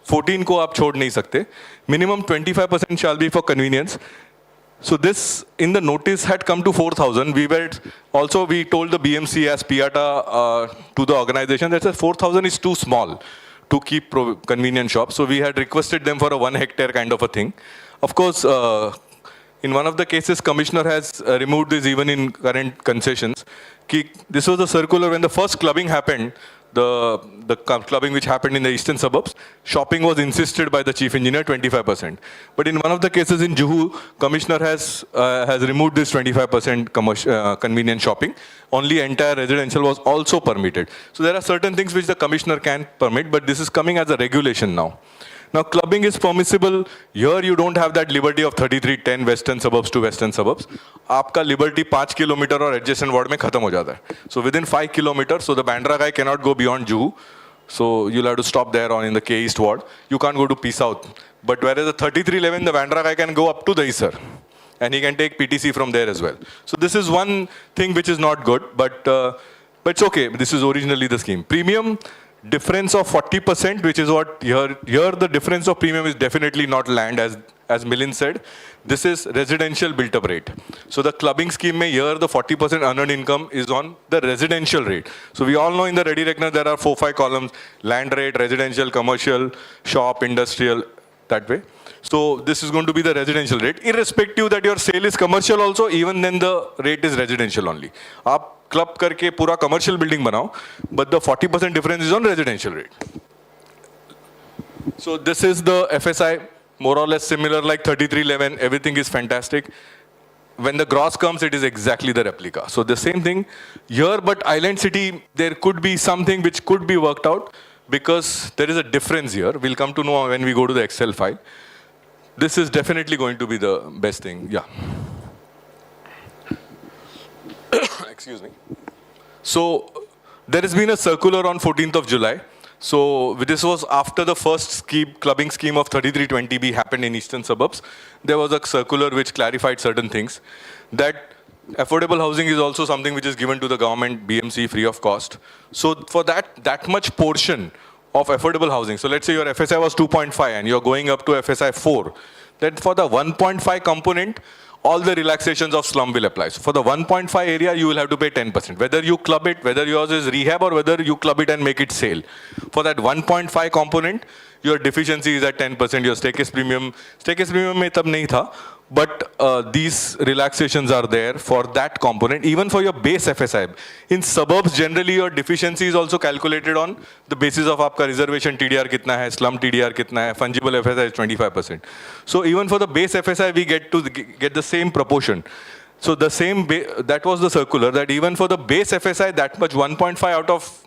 14 को आप छोड़ नहीं सकते. Minimum 25% shall be for convenience. So this in the notice had come to 4,000. We told the BMC as PIATA to the organization that 4,000 is too small to keep convenience shops. So we had requested them for a 1 hectare kind of a thing. Of course, in one of the cases, commissioner has removed this even in current concessions. This was a circular when the first clubbing happened. The clubbing which happened in the eastern suburbs, shopping was insisted by the chief engineer 25%. But in one of the cases in Juhu, commissioner has removed this 25% convenience shopping. Only entire residential was also permitted. So there are certain things which the commissioner can permit, but this is coming as a regulation now. Now clubbing is permissible. Here you don't have that liberty of 3310 western suburbs to western suburbs. आपका liberty 5 kilometer और adjacent ward में खत्म हो जाता है. So within 5 kilometers, so the Bandra guy cannot go beyond Juhu. So you'll have to stop there on in the K East ward. You can't go to P South. But whereas the 3311, the Bandra guy can go up to the Isar. And he can take PTC from there as well. So this is one thing which is not good, but it's okay. This is originally the scheme. Premium difference of 40%, which is what here the difference of premium is definitely not land, as Milind said. This is residential built up rate. So the clubbing scheme mein here the 40% unearned income is on the residential rate. So we all know in the ready reckoner there are 4-5 columns: land rate, residential, commercial, shop, industrial, that way. So this is going to be the residential rate, irrespective that your sale is commercial also. Even then the rate is residential only. आप club करके पूरा commercial building बनाओ, but the 40% difference is on residential rate. So this is the FSI, more or less similar like 3311. Everything is fantastic. When the gross comes, it is exactly the replica. So the same thing here, but Island City, there could be something which could be worked out because there is a difference here. We'll come to know when we go to the Excel file. This is definitely going to be the best thing. Yeah. Excuse me. So there has been a circular on 14th of July. So this was after the first clubbing scheme of 3320B happened in eastern suburbs. There was a circular which clarified certain things. That affordable housing is also something which is given to the government, BMC, free of cost. So for that much portion of affordable housing, so let's say your FSI was 2.5 and you're going up to FSI 4, then for the 1.5 component, all the relaxations of slum will apply. So for the 1.5 area, you will have to pay 10%. Whether you club it, whether yours is rehab or whether you club it and make it sale. For that 1.5 component, your deficiency is at 10%, your staircase premium mein tab nahi tha, but these relaxations are there for that component, even for your base FSI. In suburbs, generally your deficiency is also calculated on the basis of aapka reservation TDR kitna hai, slum TDR kitna hai, fungible FSI is 25%. So even for the base FSI, we get the same proportion. So the same, that was the circular, that even for the base FSI, that much 1.5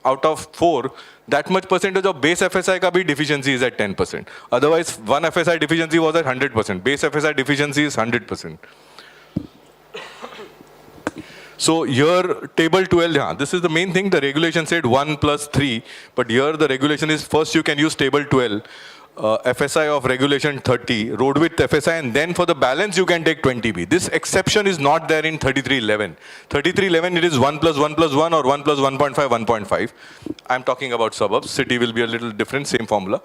out of 4, that much percentage of base FSI ka bhi deficiency is at 10%. Otherwise, one FSI deficiency was at 100%. Base FSI deficiency is 100%. So here, table 12, this is the main thing. The regulation said 1 plus 3, but here the regulation is first you can use table 12. FSI of regulation 30, road width FSI, and then for the balance you can take 20B. This exception is not there in 3311. 3311 it is 1 plus 1 plus 1 or 1 plus 1.5, 1.5. I'm talking about suburbs. City will be a little different, same formula.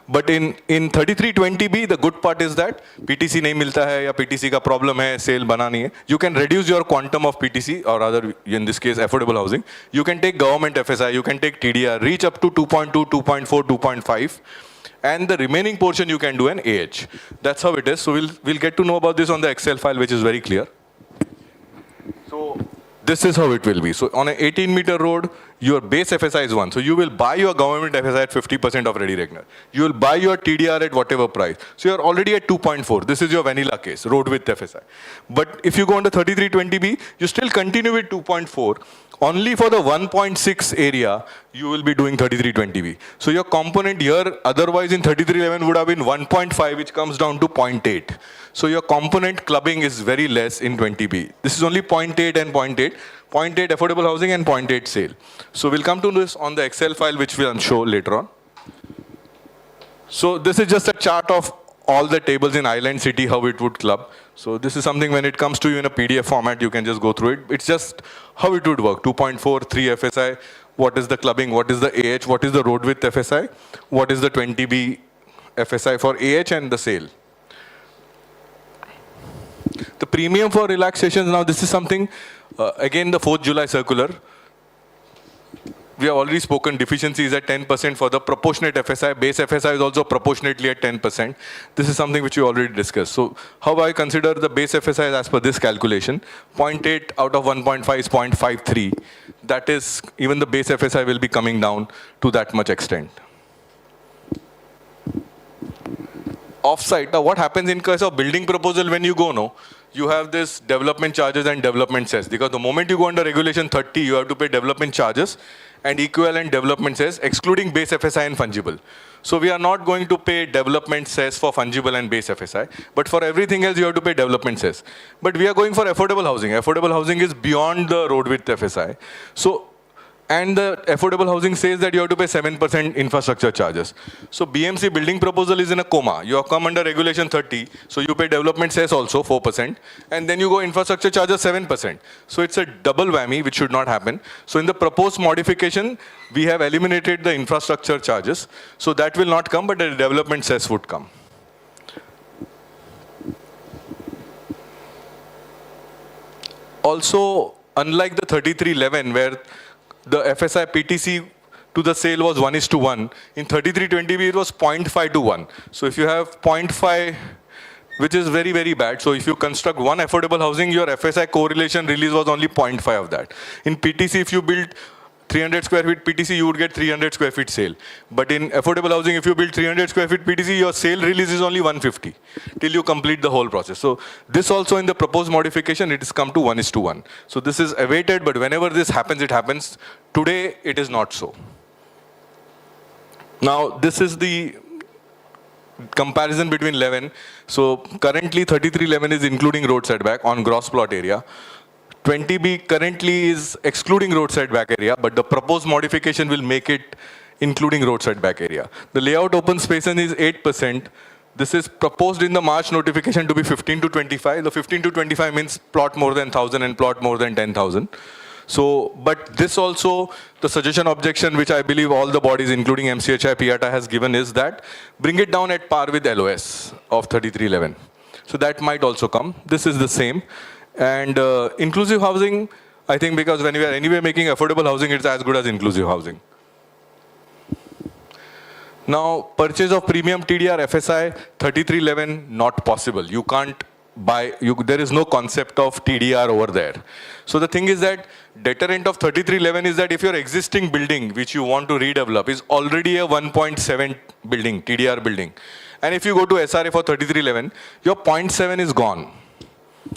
But in 3320B, the good part is that PTC nahi milta hai ya PTC ka problem hai, sale bana nahi hai. You can reduce your quantum of PTC, or rather in this case affordable housing. You can take government FSI, you can take TDR, reach up to 2.2, 2.4, 2.5. And the remaining portion you can do an AH. That's how it is. So we'll get to know about this on the Excel file, which is very clear. So this is how it will be. So on an 18-meter road, your base FSI is 1. So you will buy your government FSI at 50% of ready reckoner. You will buy your TDR at whatever price. So you're already at 2.4. This is your vanilla case, road width FSI. But if you go on the 3320B, you still continue with 2.4. Only for the 1.6 area, you will be doing 3320B. So your component here, otherwise in 3311 would have been 1.5, which comes down to 0.8. So your component clubbing is very less in 20B. This is only 0.8 and 0.8. 0.8 affordable housing and 0.8 sale. So we'll come to this on the Excel file, which we'll show later on. So this is just a chart of all the tables in Island City, how it would club. So this is something when it comes to you in a PDF format, you can just go through it. It's just how it would work. 2.4, 3 FSI, what is the clubbing, what is the AH, what is the road width FSI, what is the 20B FSI for AH and the sale. The premium for relaxations, now this is something, again the 4th July circular. We have already spoken, deficiency is at 10% for the proportionate FSI. Base FSI is also proportionately at 10%. This is something which we already discussed. So how I consider the base FSI as per this calculation? 0.8 out of 1.5 is 0.53. That is, even the base FSI will be coming down to that much extent. Offsite, now what happens in case of building proposal when you go, no? You have this development charges and development cess. Because the moment you go under regulation 30, you have to pay development charges and equivalent development cess, excluding base FSI and fungible. So we are not going to pay development cess for fungible and base FSI, but for everything else you have to pay development cess. But we are going for affordable housing. Affordable housing is beyond the road width FSI. So, and the affordable housing says that you have to pay 7% infrastructure charges. So BMC building proposal is in a coma. You have come under regulation 30, so you pay development cess also 4%, and then you go infrastructure charges 7%. So it's a double whammy, which should not happen. So in the proposed modification, we have eliminated the infrastructure charges. So that will not come, but the development cess would come. Also, unlike the 3311, where the FSI PTC to the sale was 1:1. In 3320B, it was 0.5 to 1. So if you have 0.5, which is very, very bad. So if you construct one affordable housing, your FSI correlation release was only 0.5 of that. In PTC, if you build 300 square feet PTC, you would get 300 square feet sale. But in affordable housing, if you build 300 square feet PTC, your sale release is only 150 till you complete the whole process. So this also in the proposed modification, it has come to 1:1. So this is awaited, but whenever this happens, it happens. Today, it is not so. Now, this is the comparison between 11. So currently 3311 is including road setback on gross plot area. 20B currently is excluding road setback area, but the proposed modification will make it including roadside back area. The layout open space is 8%. This is proposed in the March notification to be 15 to 25. The 15 to 25 means plot more than 1,000 and plot more than 10,000. So, but this also, the suggestion objection, which I believe all the bodies, including MCHI, PATA has given is that bring it down at par with LOS of 3311. So that might also come. This is the same. And inclusive housing, I think because when we are anyway making affordable housing, it's as good as inclusive housing. Now, purchase of premium TDR FSI 3311, not possible. You can't buy, there is no concept of TDR over there. So the thing is that deterrent of 3311 is that if your existing building, which you want to redevelop, is already a 1.7 building, TDR building, and if you go to SRA for 3311, your 0.7 is gone.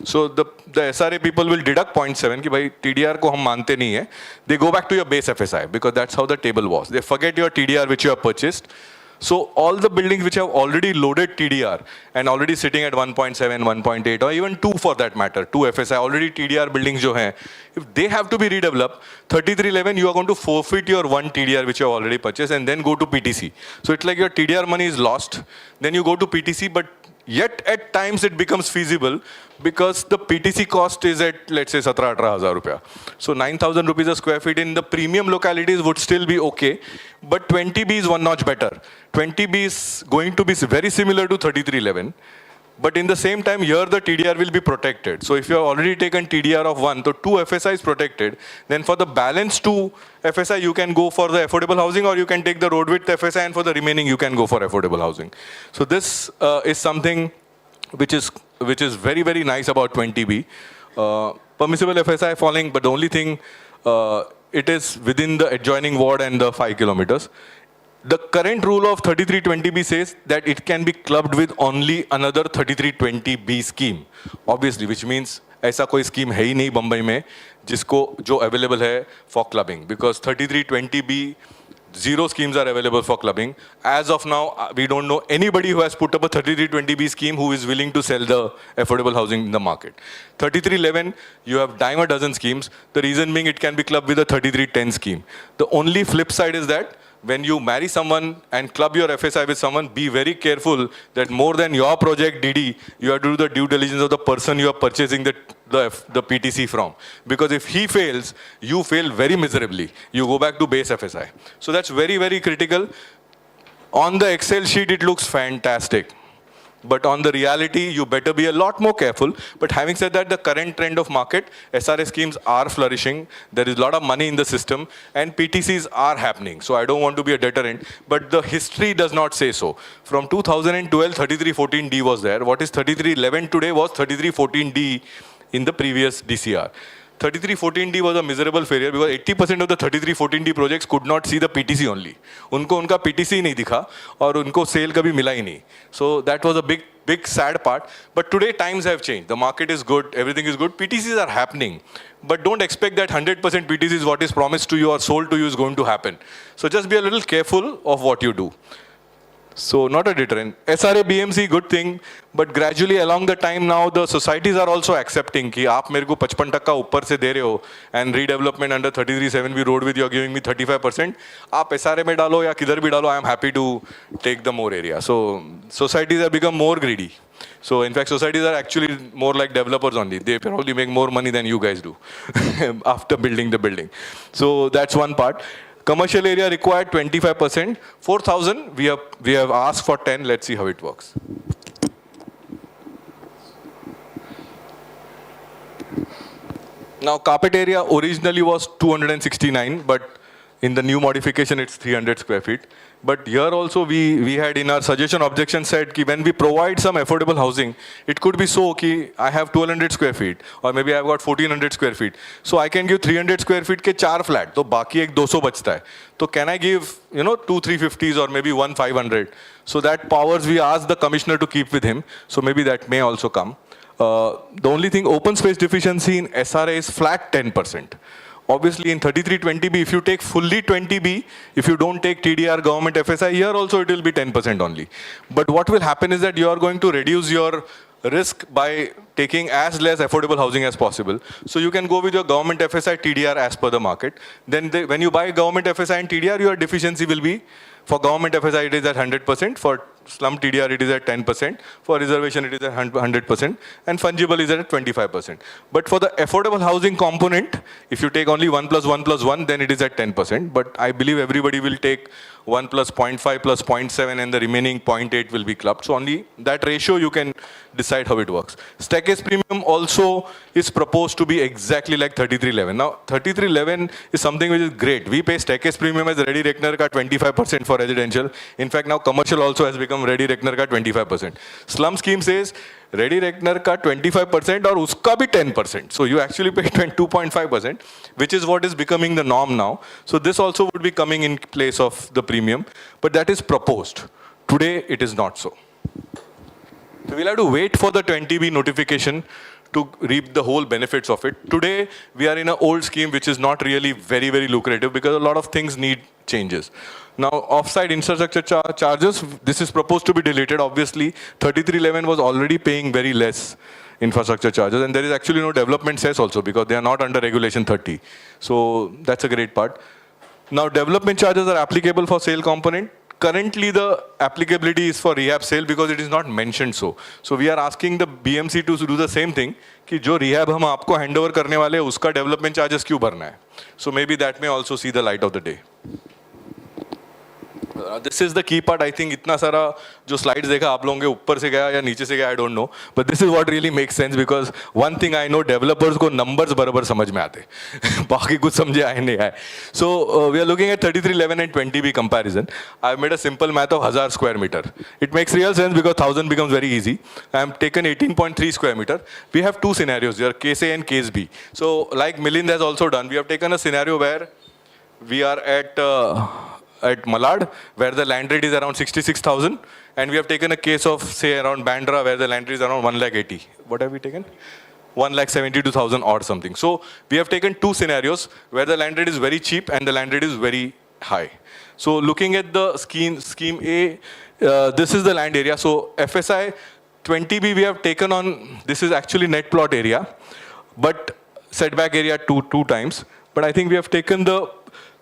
So the SRA people will deduct 0.7 कि भाई TDR को हम मानते नहीं है. They go back to your base FSI because that's how the table was. They forget your TDR which you have purchased. So all the buildings which have already loaded TDR and already sitting at 1.7, 1.8 or even 2 for that matter, 2 FSI, already TDR buildings जो हैं, if they have to be redeveloped, 3311 you are going to forfeit your 1 TDR which you have already purchased and then go to PTC. So it's like your TDR money is lost. Then you go to PTC, but yet at times it becomes feasible because the PTC cost is at, let's say, 17,000-18,000 rupees. So 9,000 rupees a square feet in the premium localities would still be okay, but 20B is one notch better. 20B is going to be very similar to 3311, but in the same time here the TDR will be protected. So if you have already taken TDR of 1, so 2 FSI is protected, then for the balance 2 FSI you can go for the affordable housing or you can take the road width FSI and for the remaining you can go for affordable housing. So this is something which is very, very nice about 20B. Permissible FSI falling, but the only thing, it is within the adjoining ward and the 5 kilometers. The current rule of 3320B says that it can be clubbed with only another 3320B scheme, obviously, which means ऐसा कोई scheme है ही नहीं बम्बई में जिसको जो available है for clubbing, because 3320B, 0 schemes are available for clubbing. As of now, we don't know anybody who has put up a 3320B scheme who is willing to sell the affordable housing in the market. 3311, you have dime a dozen schemes. The reason being it can be clubbed with a 3310 scheme. The only flip side is that when you marry someone and club your FSI with someone, be very careful that more than your project DD, you have to do the due diligence of the person you are purchasing the PTC from. Because if he fails, you fail very miserably. You go back to base FSI. So that's very, very critical. On the Excel sheet, it looks fantastic. But on the reality, you better be a lot more careful. But having said that, the current trend of market, SRA schemes are flourishing. There is a lot of money in the system and PTCs are happening. So I don't want to be a deterrent, but the history does not say so. From 2012, 3314D was there. What is 3311 today was 3314D in the previous DCR. 3314D was a miserable failure because 80% of the 3314D projects could not see the PTC only. उनको उनका PTC नहीं दिखा और उनको sale कभी मिला ही नहीं. So that was a big sad part. But today times have changed. The market is good, everything is good. PTCs are happening. But don't expect that 100% PTC is what is promised to you or sold to you is going to happen. So just be a little careful of what you do. So not a deterrent. SRA, BMC, good thing, but gradually along the time now, the societies are also accepting कि आप मेरे को 55% ऊपर से दे रहे हो and redevelopment under 3370 road with you are giving me 35%. आप SRA में डालो या किधर भी डालो, I am happy to take the more area. So societies have become more greedy. So in fact, societies are actually more like developers only. They probably make more money than you guys do after building the building. So that's one part. Commercial area required 25%. 4,000, we have asked for 10. Let's see how it works. Now, carpet area originally was 269, but in the new modification, it's 300 square feet. But here also, we had in our suggestion objection said that when we provide some affordable housing, it could be so that I have 1,200 square feet, or maybe I've got 1,400 square feet. So I can give 300 square feet ke 4 flat, so baki ek 200 bachta hai. So can I give, 2 350s or maybe 1 500? So that powers we ask the commissioner to keep with him. So maybe that may also come. The only thing, open space deficiency in SRA is flat 10%. Obviously, in 3320B, if you take fully 20B, if you don't take TDR, government FSI, here also it will be 10% only. But what will happen is that you are going to reduce your risk by taking as less affordable housing as possible. So you can go with your government FSI TDR as per the market. Then when you buy government FSI and TDR, your deficiency will be, for government FSI it is at 100%, for slum TDR it is at 10%, for reservation it is at 100%, and fungible is at 25%. But for the affordable housing component, if you take only 1 plus 1 plus 1, then it is at 10%. But I believe everybody will take 1 plus 0.5 plus 0.7 and the remaining 0.8 will be clubbed. So only that ratio you can decide how it works. Staircase premium also is proposed to be exactly like 3311. Now 3311 is something which is great. We pay staircase premium as ready reckoner ka 25% for residential. In fact, now commercial also has become ready reckoner ka 25%. Slum scheme says ready reckoner ka 25% or uska bhi 10%. So you actually pay 2.5%, which is what is becoming the norm now. So this also would be coming in place of the premium, but that is proposed. Today it is not so. So we'll have to wait for the 20B notification to reap the whole benefits of it. Today, we are in an old scheme which is not really very, very lucrative because a lot of things need changes. Now, offsite infrastructure charges, this is proposed to be deleted. Obviously, 3311 was already paying very less infrastructure charges, and there is actually no development cess also because they are not under regulation 30. So that's a great part. Now, development charges are applicable for sale component. Currently, the applicability is for rehab sale because it is not mentioned so. So we are asking the BMC to do the same thing कि जो rehab हम आपको handover करने वाले हैं उसका development charges क्यों भरना है? So maybe that may also see the light of the day. This is the key part. I think इतना सारा जो slides देखा आप लोगों के ऊपर से गया या नीचे से गया I don't know. But this is what really makes sense because one thing I know, developers को numbers बराबर समझ में आते. बाकी कुछ समझे आए नहीं आए. So we are looking at 3311 and 20B comparison. I've made a simple math of 1000 square meter. It makes real sense because 1000 becomes very easy. I have taken 18.3 square meter. We have two scenarios here, case A and case B. So like Milind has also done, we have taken a scenario where we are at Malad, where the land rate is around 66,000, and we have taken a case of, say, around Bandra, where the land rate is around 1,80,000. What have we taken? 1,72,000 or something. So we have taken two scenarios where the land rate is very cheap and the land rate is very high. So looking at the scheme A, this is the land area. So FSI 20B we have taken on, this is actually net plot area, but setback area two times. But I think we have taken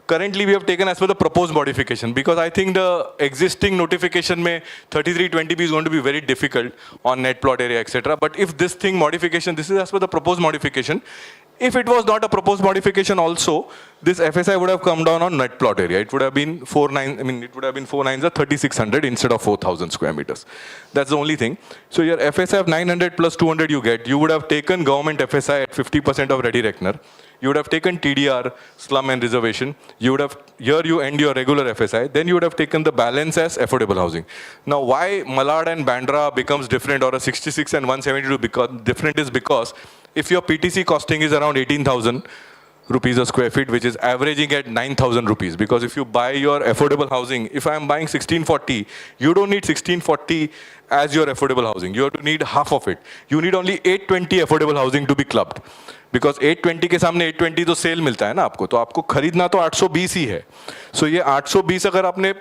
currently we have taken as per the proposed modification because I think the existing notification may 3320B is going to be very difficult on net plot area, etc. But if this thing modification, this is as per the proposed modification. If it was not a proposed modification also, this FSI would have come down on net plot area. It would have been 4 nines or 3,600 instead of 4,000 square meters. That's the only thing. So your FSI of 900 plus 200 you get. You would have taken government FSI at 50% of ready reckoner. You would have taken TDR, slum and reservation. You would have, here you end your regular FSI. Then you would have taken the balance as affordable housing. Now why Malad and Bandra becomes different or a 66 and 172 because different is because if your PTC costing is around 18,000 rupees a square feet, which is averaging at 9,000 rupees. Because if you buy your affordable housing, if I am buying 1640, you don't need 1640 as your affordable housing. You have to need half of it. You need only 820 affordable housing to be clubbed. Because 820 के सामने 820 तो cell मिलता है ना आपको, तो आपको खरीदना तो 820 ही है. So ये 820 अगर आपने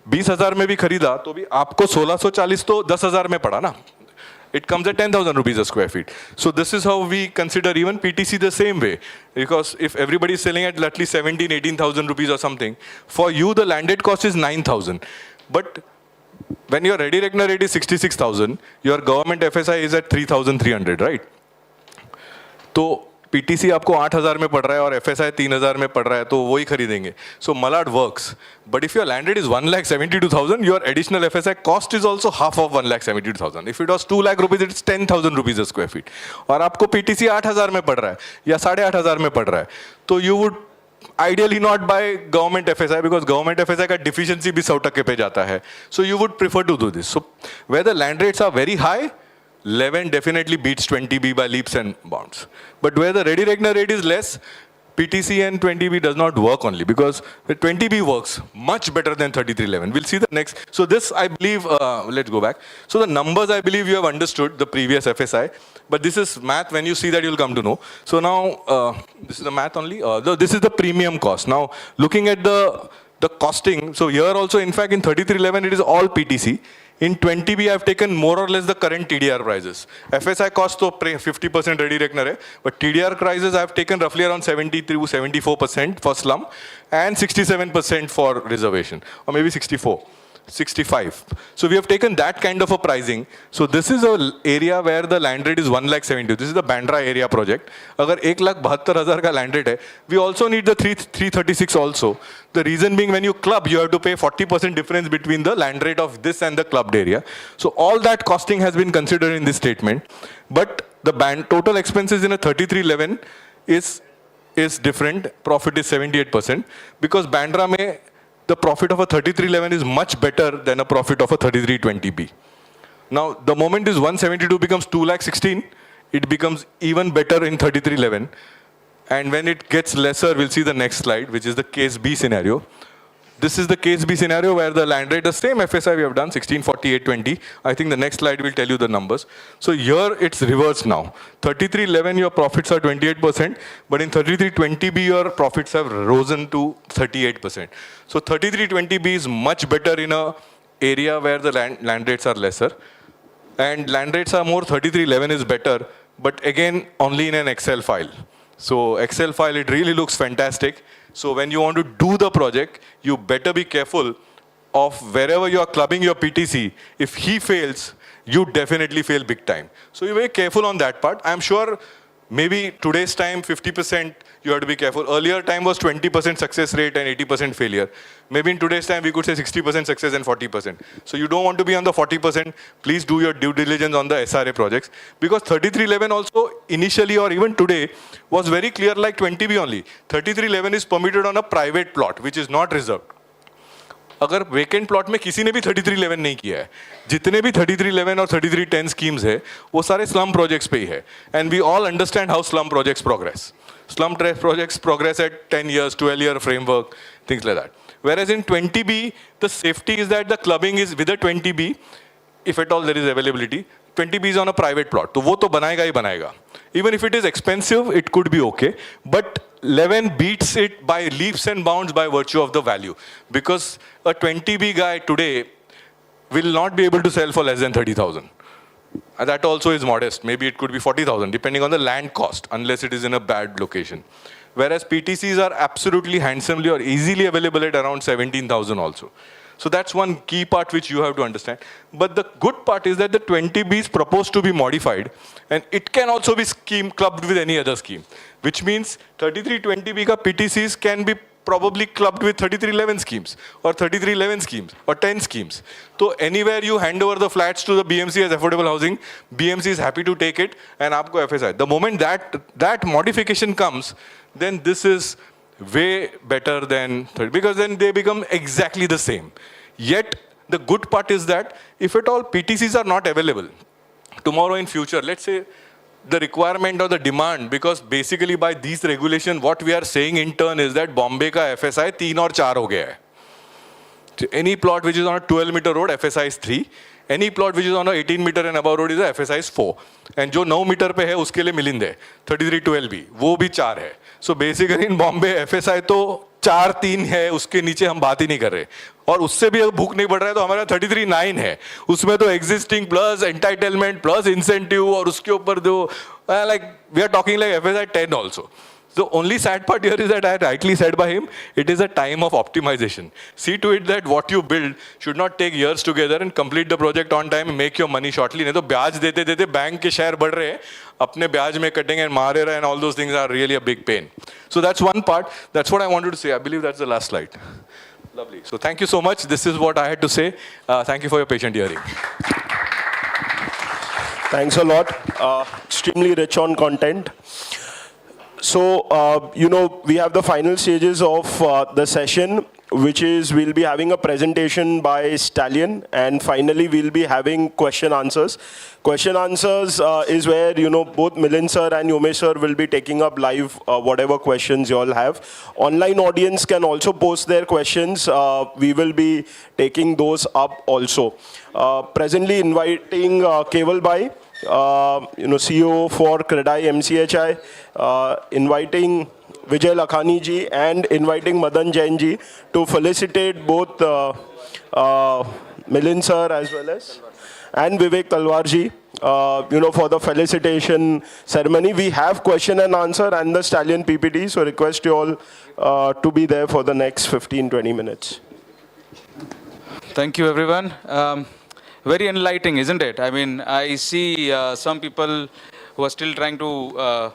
20,000 में भी खरीदा तो भी आपको 1640 तो 10,000 में पड़ा ना. It comes at 10,000 rupees a square feet. So this is how we consider even PTC the same way. Because if everybody is selling at least 17, 18,000 rupees or something, for you the landed cost is 9,000. But when your ready reckoner rate is 66,000, your government FSI is at 3,300, right? तो PTC आपको 8,000 में पड़ रहा है और FSI 3,000 में पड़ रहा है तो वो ही खरीदेंगे. So Malad works. But if your land rate is 1,72,000, your additional FSI cost is also half of 1,72,000. If it was 2 lakh rupees, it's 10,000 rupees a square feet. और आपको PTC 8,000 में पड़ रहा है या 8,500 में पड़ रहा है, तो you would ideally not buy government FSI because government FSI का deficiency भी 100% पे जाता है. So you would prefer to do this. So where the land rates are very high, 11 definitely beats 20B by leaps and bounds. But where the ready reckoner rate is less, PTC and 20B does not work only because the 20B works much better than 3311. We'll see the next. So this, I believe, let's go back. So the numbers, I believe you have understood the previous FSI. But this is math. When you see that, you'll come to know. So now, this is the math only. This is the premium cost. Now, looking at the costing, so here also, in fact, in 3311, it is all PTC. In 20B, I've taken more or less the current TDR prices. FSI cost to 50% ready reckoner, but TDR prices I've taken roughly around 70 to 74% for slum and 67% for reservation, or maybe 65. So we have taken that kind of a pricing. So this is an area where the land rate is 1,70,000. This is the Bandra area project. Agar 1,72,000 ka land rate hai, we also need the 336 also. The reason being, when you club, you have to pay 40% difference between the land rate of this and the clubbed area. So all that costing has been considered in this statement. But the total expenses in a 3311 is different. Profit is 78%, because Bandra mein the profit of a 3311 is much better than a profit of a 3320B. Now, the moment is 172 becomes 2,16,000, it becomes even better in 3311. And when it gets lesser, we'll see the next slide, which is the case B scenario. This is the case B scenario where the land rate, the same FSI we have done, 1648.20. I think the next slide will tell you the numbers. So here it's reversed now. 3311, your profits are 28%, but in 3320B, your profits have risen to 38%. So 3320B is much better in a area where the land rates are lesser. And land rates are more, 3311 is better, but again, only in an Excel file. So Excel file, it really looks fantastic. So when you want to do the project, you better be careful of wherever you are clubbing your PTC. If he fails, you definitely fail big time. So you're very careful on that part. I'm sure maybe today's time, 50%, you have to be careful. Earlier time was 20% success rate and 80% failure. Maybe in today's time, we could say 60% success and 40%. So you don't want to be on the 40%. Please do your due diligence on the SRA projects. Because 3311 also initially or even today was very clear like 20B only. 3311 is permitted on a private plot, which is not reserved. अगर vacant plot में किसी ने भी 3311 नहीं किया है, जितने भी 3311 और 3310 स्कीम्स है, वो सारे स्लम प्रोजेक्ट्स पे ही है. And we all understand how slum projects progress. Slum projects progress at 10 years, 12-year framework, things like that. Whereas in 20B, the safety is that the clubbing is with a 20B, if at all there is availability. 20B is on a private plot. So वो तो बनाएगा ही बनाएगा. Even if it is expensive, it could be okay. But 11 beats it by leaps and bounds by virtue of the value. Because a 20B guy today will not be able to sell for less than 30,000. And that also is modest. Maybe it could be 40,000, depending on the land cost, unless it is in a bad location. Whereas PTCs are absolutely handsomely or easily available at around 17,000 also. So that's one key part which you have to understand. But the good part is that the 20B is proposed to be modified, and it can also be clubbed with any other scheme, which means 3320B ka PTCs can be probably clubbed with 3311 schemes or 3311 schemes or 10 schemes. So anywhere you hand over the flats to the BMC as affordable housing, BMC is happy to take it and aapko FSI. The moment that modification comes, then this is way better than 30, because then they become exactly the same. Yet the good part is that if at all PTCs are not available, tomorrow in future, let's say the requirement or the demand, because basically by these regulation, what we are saying in turn is that Bombay ka FSI 3 or 4 ho gaya hai. So any plot which is on a 12-meter road, FSI is 3. Any plot which is on a 18-meter and above road is a FSI is 4. And जो 9 metre पे है उसके लिए मिलिंद है 3312B, वो भी 4 है. So basically in Bombay FSI तो 4-3 है, उसके नीचे हम बात ही नहीं कर रहे. और उससे भी अगर भूख नहीं पड़ रहा है तो हमारा 33-9 है. उसमें तो existing plus entitlement plus incentive और उसके ऊपर जो like we are talking like FSI 10 also. The only sad part here is that I rightly said by him, it is a time of optimization. See to it that what you build should not take years together and complete the project on time and make your money shortly. नहीं तो ब्याज देते देते bank के share बढ़ रहे हैं, अपने ब्याज में कटेंगे and मारे रहे, and all those things are really a big pain. So that's one part. That's what I wanted to say. I believe that's the last slide. Lovely. So thank you so much. This is what I had to say. Thank you for your patient hearing. Thanks a lot. Extremely rich on content. So, we have the final stages of the session, which is we'll be having a presentation by Stallion, and finally we'll be having question answers. Question answers is where, both Milind sir and Yomesh sir will be taking up live whatever questions you all have. Online audience can also post their questions. We will be taking those up also. Presently inviting Keval Bhai, CEO for CREDAI MCHI, inviting Vijay Lakhani ji and inviting Madan Jain ji to felicitate both Milind sir as well as, and Vivek Talwarji, for the felicitation ceremony. We have question and answer and the Stallion PPT, so request you all to be there for the next 15-20 minutes. Thank you, everyone. Very enlightening, isn't it? I mean, I see some people who are still trying to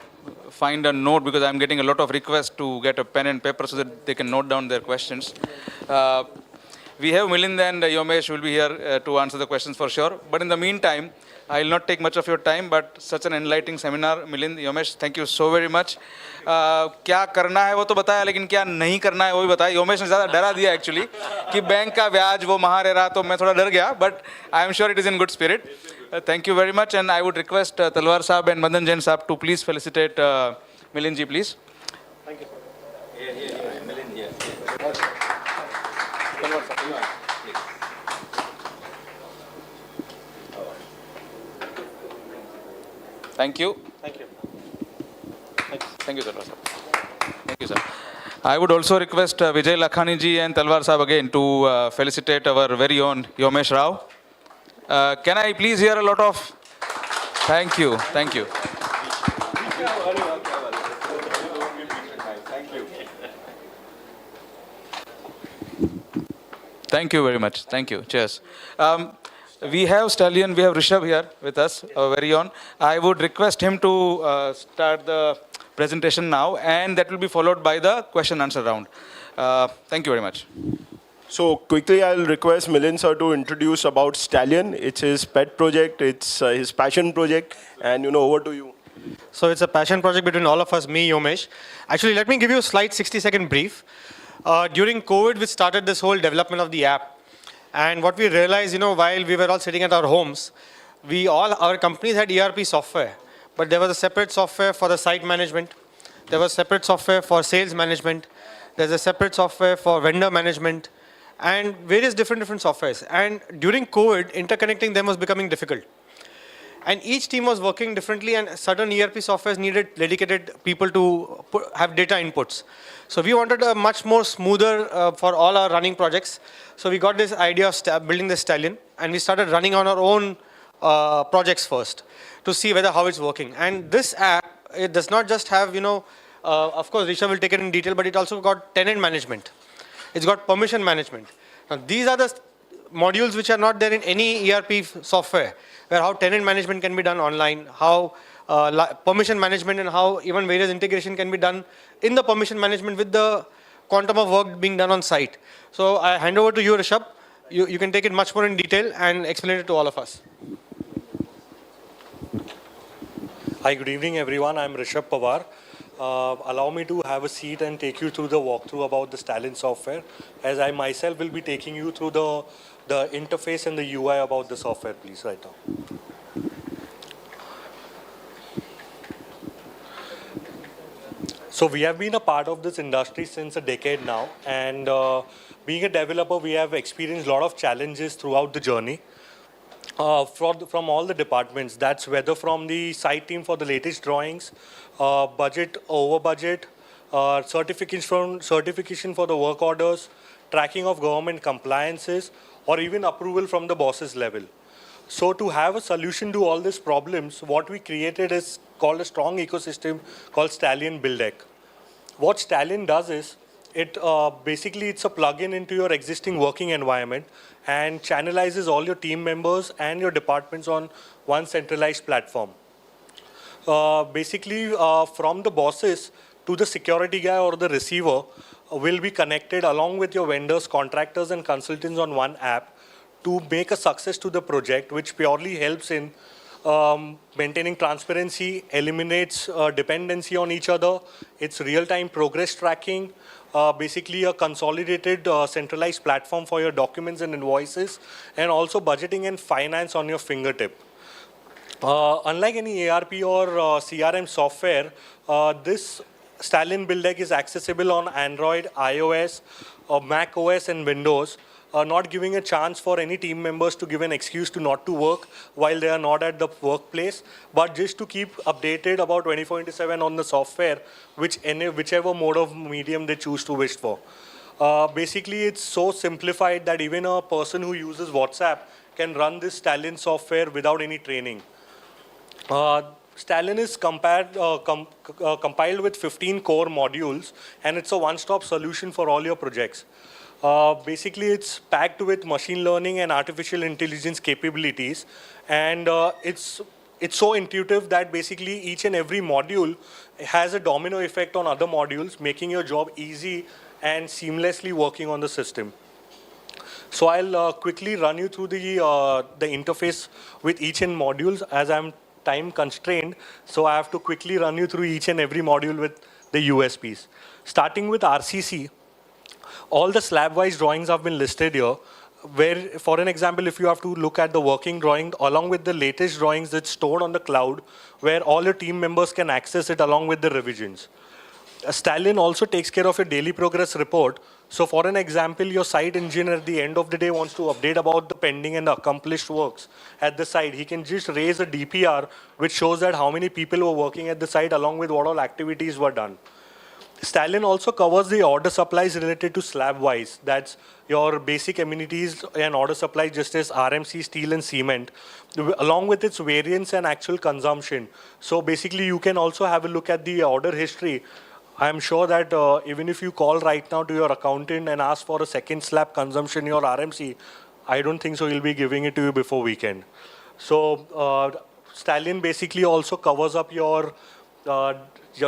find a note, because I'm getting a lot of requests to get a pen and paper so that they can note down their questions. We have Milind and Yomesh will be here to answer the questions for sure. But in the meantime, I will not take much of your time, but such an enlightening seminar. Milind, Yomesh, thank you so very much. क्या करना है वो तो बताया, लेकिन क्या नहीं करना है वो भी बताया. योमेश ने ज़्यादा डरा दिया एक्चुअली कि बैंक का ब्याज वो वहाँ रह रहा, तो मैं थोड़ा डर गया, but I am sure it is in good spirit. Thank you very much, and I would request Talwar Saab and Madan Jain Saab to please felicitate Milind ji, please. Thank you. Milind, yes. Thank you. Thank you. Thank you, Talwar Saab. Thank you, sir. I would also request Vijay Lakhani ji and Talwar Saab again to felicitate our very own Yomesh Rao. Can I please hear a lot of thank you, thank you. Thank you very much. Thank you. Cheers. We have Stallion, we have Rishabh here with us, our very own. I would request him to start the presentation now, and that will be followed by the question answer round. Thank you very much. So quickly, I'll request Milind sir to introduce about Stallion. It's his pet project, it's his passion project, and over to you. So it's a passion project between all of us, me, Yomesh. Actually, let me give you a slight 60-second brief. During COVID, we started this whole development of the app. And what we realized, while we were all sitting at our homes, our companies had ERP software, but there was a separate software for the site management. There was separate software for sales management. There's a separate software for vendor management, and various different softwares. And during COVID, interconnecting them was becoming difficult. And each team was working differently, and certain ERP softwares needed dedicated people to have data inputs. So we wanted a much more smoother for all our running projects. So we got this idea of building the Stallion, and we started running on our own projects first to see how it's working. And this app, it does not just have, of course, Rishabh will take it in detail, but it also got tenant management. It's got permission management. Now, these are the modules which are not there in any ERP software, where how tenant management can be done online, how permission management, and how even various integration can be done in the permission management with the quantum of work being done on site. So I hand over to you, Rishabh. You can take it much more in detail and explain it to all of us. Hi, good evening, everyone. I'm Rishabh Pawar. Allow me to have a seat and take you through the walkthrough about the Stallion software, as I myself will be taking you through the interface and the UI about the software, please, right now. So we have been a part of this industry since a decade now, and being a developer, we have experienced a lot of challenges throughout the journey. From all the departments, that's whether from the site team for the latest drawings, budget, over budget, certification for the work orders, tracking of government compliances, or even approval from the boss's level. So to have a solution to all these problems, what we created is called a strong ecosystem called Stallion Build Deck. What Stallion does is, basically it's a plugin into your existing working environment and channelizes all your team members and your departments on one centralized platform. Basically, from the bosses to the security guy or the receiver will be connected along with your vendors, contractors, and consultants on one app to make a success to the project, which purely helps in maintaining transparency, eliminates dependency on each other. It's real-time progress tracking, basically a consolidated centralized platform for your documents and invoices, and also budgeting and finance on your fingertip. Unlike any ARP or CRM software, this Stallion Build Deck is accessible on Android, iOS, Mac OS, and Windows, not giving a chance for any team members to give an excuse to not to work while they are not at the workplace, but just to keep updated about 24/7 on the software, whichever mode of medium they choose to wish for. Basically, it's so simplified that even a person who uses WhatsApp can run this Stallion software without any training. Stallion is compiled with 15 core modules, and it's a one-stop solution for all your projects. Basically, it's packed with machine learning and artificial intelligence capabilities, and it's so intuitive that basically each and every module has a domino effect on other modules, making your job easy and seamlessly working on the system. So I'll quickly run you through the interface with each and modules, as I'm time constrained. So I have to quickly run you through each and every module with the USPs. Starting with RCC, all the slab-wise drawings have been listed here, where, for an example, if you have to look at the working drawing along with the latest drawings that's stored on the cloud, where all your team members can access it along with the revisions. Stallion also takes care of your daily progress report. So for an example, your site engineer at the end of the day wants to update about the pending and the accomplished works at the site. He can just raise a DPR, which shows that how many people were working at the site along with what all activities were done. Stallion also covers the order supplies related to slab-wise. That's your basic amenities and order supplies, just as RMC, steel, and cement, along with its variance and actual consumption. So basically, you can also have a look at the order history. I'm sure that even if you call right now to your accountant and ask for a second slab consumption in your RMC, I don't think so he'll be giving it to you before weekend. So Stallion basically also covers up your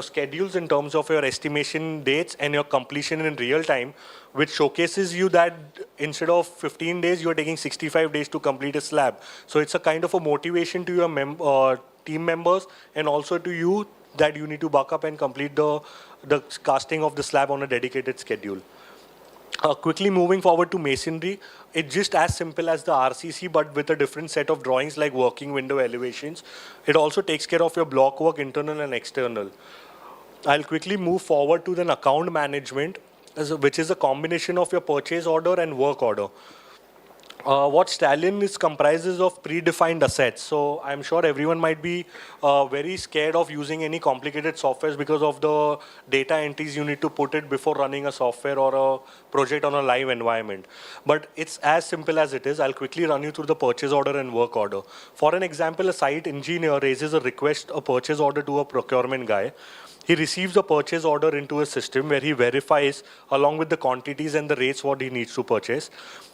schedules in terms of your estimation dates and your completion in real time, which showcases you that instead of 15 days, you're taking 65 days to complete a slab. So it's a kind of a motivation to your team members and also to you that you need to buck up and complete the casting of the slab on a dedicated schedule. Quickly moving forward to masonry, it's just as simple as the RCC, but with a different set of drawings like working window elevations. It also takes care of your block work, internal and external. I'll quickly move forward to the account management, which is a combination of your purchase order and work order. What Stallion is comprises of predefined assets. So I'm sure everyone might be very scared of using any complicated softwares because of the data entries you need to put it before running a software or a project on a live environment. But it's as simple as it is. I'll quickly run you through the purchase order and work order. For an example, a site engineer raises a request, a purchase order to a procurement guy. He receives a purchase order into a system where he verifies along with the quantities and the rates what he needs to purchase.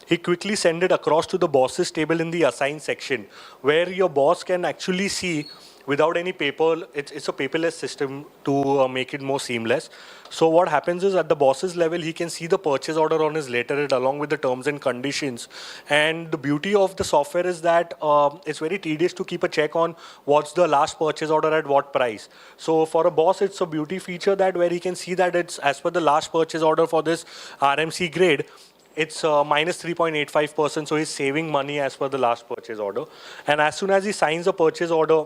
He quickly sends it across to the bosses table in the assign section, where your boss can actually see without any paper. It's a paperless system to make it more seamless. So what happens is at the boss's level, he can see the purchase order on his letterhead along with the terms and conditions. And the beauty of the software is that it's very tedious to keep a check on what's the last purchase order at what price. So for a boss, it's a beauty feature that where he can see that it's as per the last purchase order for this RMC grade, it's minus 3.85%, so he's saving money as per the last purchase order. And as soon as he signs a purchase order,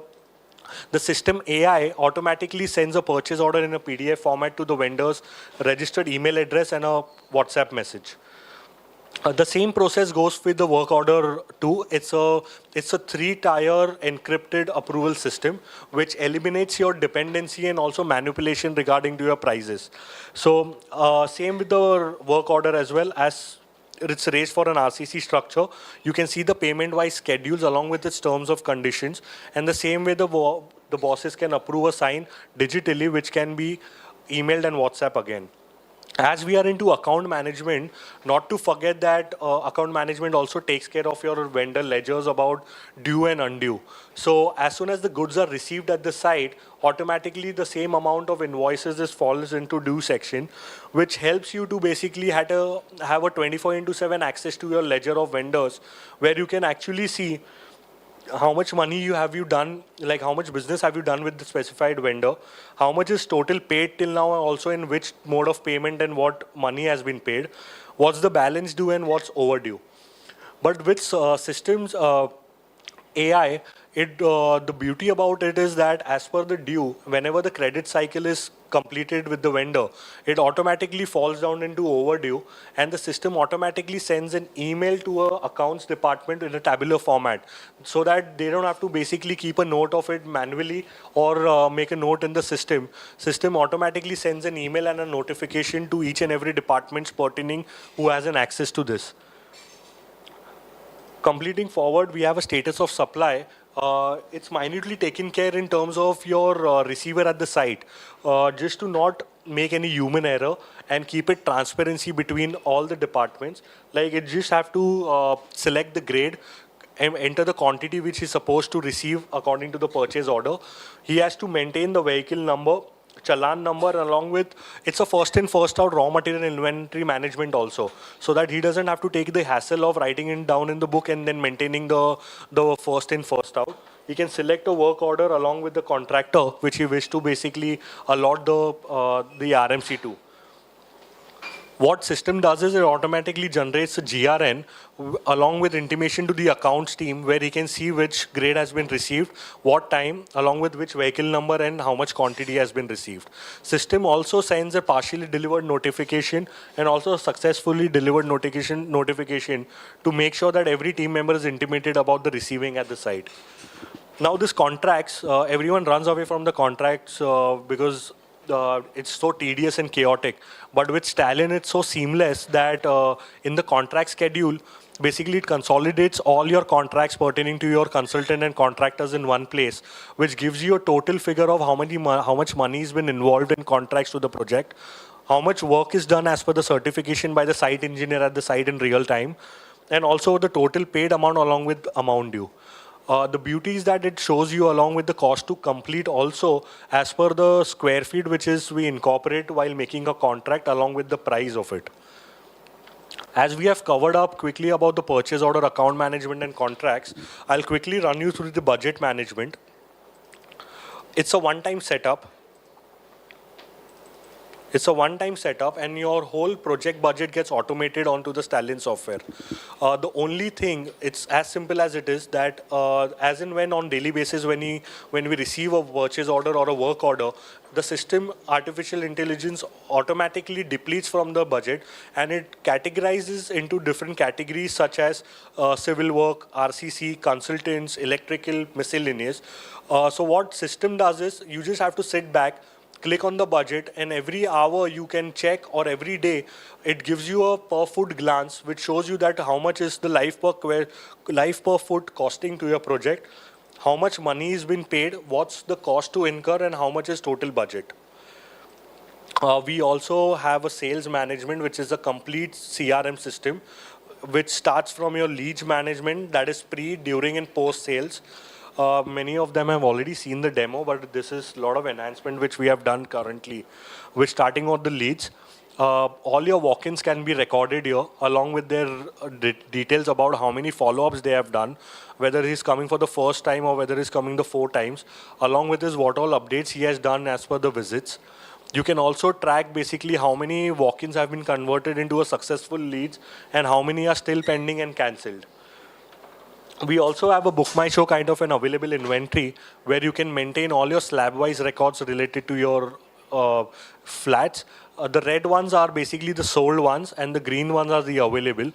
the system AI automatically sends a purchase order in a PDF format to the vendor's registered email address and a WhatsApp message. The same process goes with the work order too. It's a 3-tier encrypted approval system, which eliminates your dependency and also manipulation regarding to your prices. So same with the work order as well. As it's raised for an RCC structure, you can see the payment-wise schedules along with its terms of conditions. And the same way the bosses can approve a sign digitally, which can be emailed and WhatsApp again. As we are into account management, not to forget that account management also takes care of your vendor ledgers about due and undue. So as soon as the goods are received at the site, automatically the same amount of invoices falls into due section, which helps you to basically have a 24/7 access to your ledger of vendors, where you can actually see how much money have you done, like how much business have you done with the specified vendor, how much is total paid till now, also in which mode of payment and what money has been paid, what's the balance due and what's overdue. But with systems AI, The beauty about it is that as per the due, whenever the credit cycle is completed with the vendor, it automatically falls down into overdue, and the system automatically sends an email to a accounts department in a tabular format, so that they don't have to basically keep a note of it manually or make a note in the system. System automatically sends an email and a notification to each and every department pertaining who has an access to this. Completing forward, we have a status of supply. It's minutely taken care in terms of your receiver at the site, just to not make any human error and keep it transparency between all the departments. Like it just have to select the grade and enter the quantity which he's supposed to receive according to the purchase order. He has to maintain the vehicle number, Chalan number, along with it's a first in first out raw material inventory management also, so that he doesn't have to take the hassle of writing it down in the book and then maintaining the first in first out. He can select a work order along with the contractor which he wish to basically allot the RMC to. What system does is it automatically generates a GRN along with intimation to the accounts team, where he can see which grade has been received, what time, along with which vehicle number and how much quantity has been received. System also sends a partially delivered notification and also a successfully delivered notification to make sure that every team member is intimated about the receiving at the site. Now this contracts, everyone runs away from the contracts because it's so tedious and chaotic. But with Stallion, it's so seamless that in the contract schedule, basically it consolidates all your contracts pertaining to your consultant and contractors in one place, which gives you a total figure of how much money has been involved in contracts to the project, how much work is done as per the certification by the site engineer at the site in real time, and also the total paid amount along with amount due. The beauty is that it shows you along with the cost to complete also as per the square feet which is we incorporate while making a contract along with the price of it. As we have covered up quickly about the purchase order, account management and contracts, I'll quickly run you through the budget management. It's a one-time setup. It's a one-time setup and your whole project budget gets automated onto the Stallion software. The only thing, it's as simple as it is that as and when on daily basis when we receive a purchase order or a work order, the system artificial intelligence automatically depletes from the budget and it categorizes into different categories such as civil work, RCC, consultants, electrical, miscellaneous. So what system does is you just have to sit back, click on the budget, and every hour you can check, or every day it gives you a per foot glance which shows you that how much is the life per foot costing to your project, how much money is being paid, what's the cost to incur, and how much is total budget. We also have a sales management which is a complete CRM system which starts from your lead management, that is pre, during and post sales. Many of them have already seen the demo, but this is a lot of enhancement which we have done currently. We're starting with the leads. All your walk-ins can be recorded here along with their details about how many follow-ups they have done, whether he's coming for the first time or whether he's coming the 4 times, along with his what all updates he has done as per the visits. You can also track basically how many walk-ins have been converted into a successful leads and how many are still pending and cancelled. We also have a Book My Show kind of an available inventory where you can maintain all your slab-wise records related to your flats. The red ones are basically the sold ones and the green ones are the available.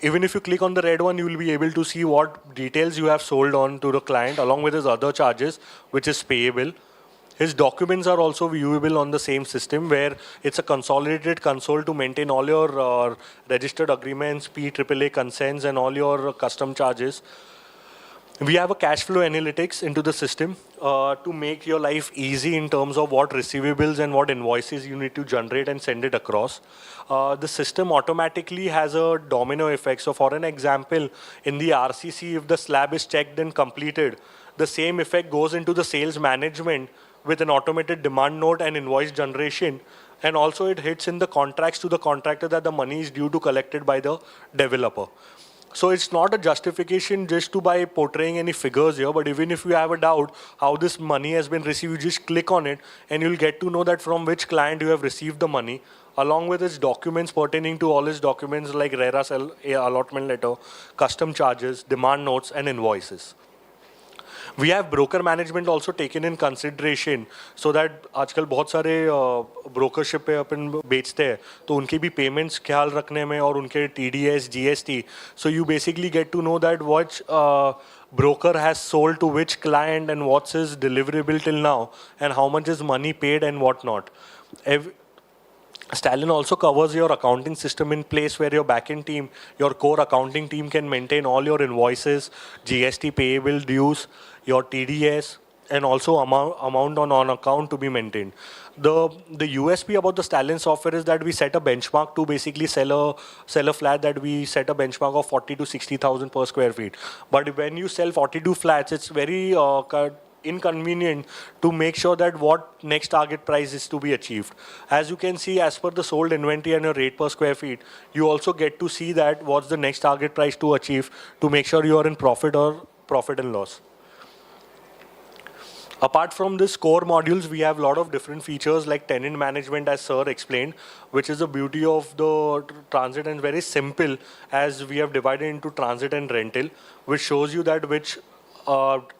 Even if you click on the red one, you will be able to see what details you have sold on to the client along with his other charges, which is payable. His documents are also viewable on the same system where it's a consolidated console to maintain all your registered agreements, PAAA consents, and all your custom charges. We have a cash flow analytics into the system to make your life easy in terms of what receivables and what invoices you need to generate and send it across. The system automatically has a domino effect. So for an example, in the RCC, if the slab is checked and completed, the same effect goes into the sales management with an automated demand note and invoice generation. And also it hits in the contracts to the contractor that the money is due to collected by the developer. So it's not a justification just to by portraying any figures here, but even if you have a doubt how this money has been received, you just click on it and you'll get to know that from which client you have received the money, along with its documents pertaining to all his documents like RERA allotment letter, custom charges, demand notes, and invoices. We have broker management also taken in consideration so that आजकल बहुत सारे brokership पे अपन बेचते हैं तो उनके भी payments ख्याल रखने में और उनके TDS, GST. So you basically get to know that what broker has sold to which client and what's his deliverable till now and how much is money paid and what not. Stallion also covers your accounting system in place where your backend team, your core accounting team can maintain all your invoices, GST payable dues, your TDS, and also amount on account to be maintained. The USP about the Stallion software is that we set a benchmark to basically sell a flat that we set a benchmark of 40 to 60,000 per square feet. But when you sell 42 flats, it's very inconvenient to make sure that what next target price is to be achieved. As you can see, as per the sold inventory and your rate per square feet, you also get to see that what's the next target price to achieve to make sure you are in profit or profit and loss. Apart from this core modules, we have a lot of different features like tenant management, as sir explained, which is the beauty of the transit and very simple as we have divided into transit and rental, which shows you that which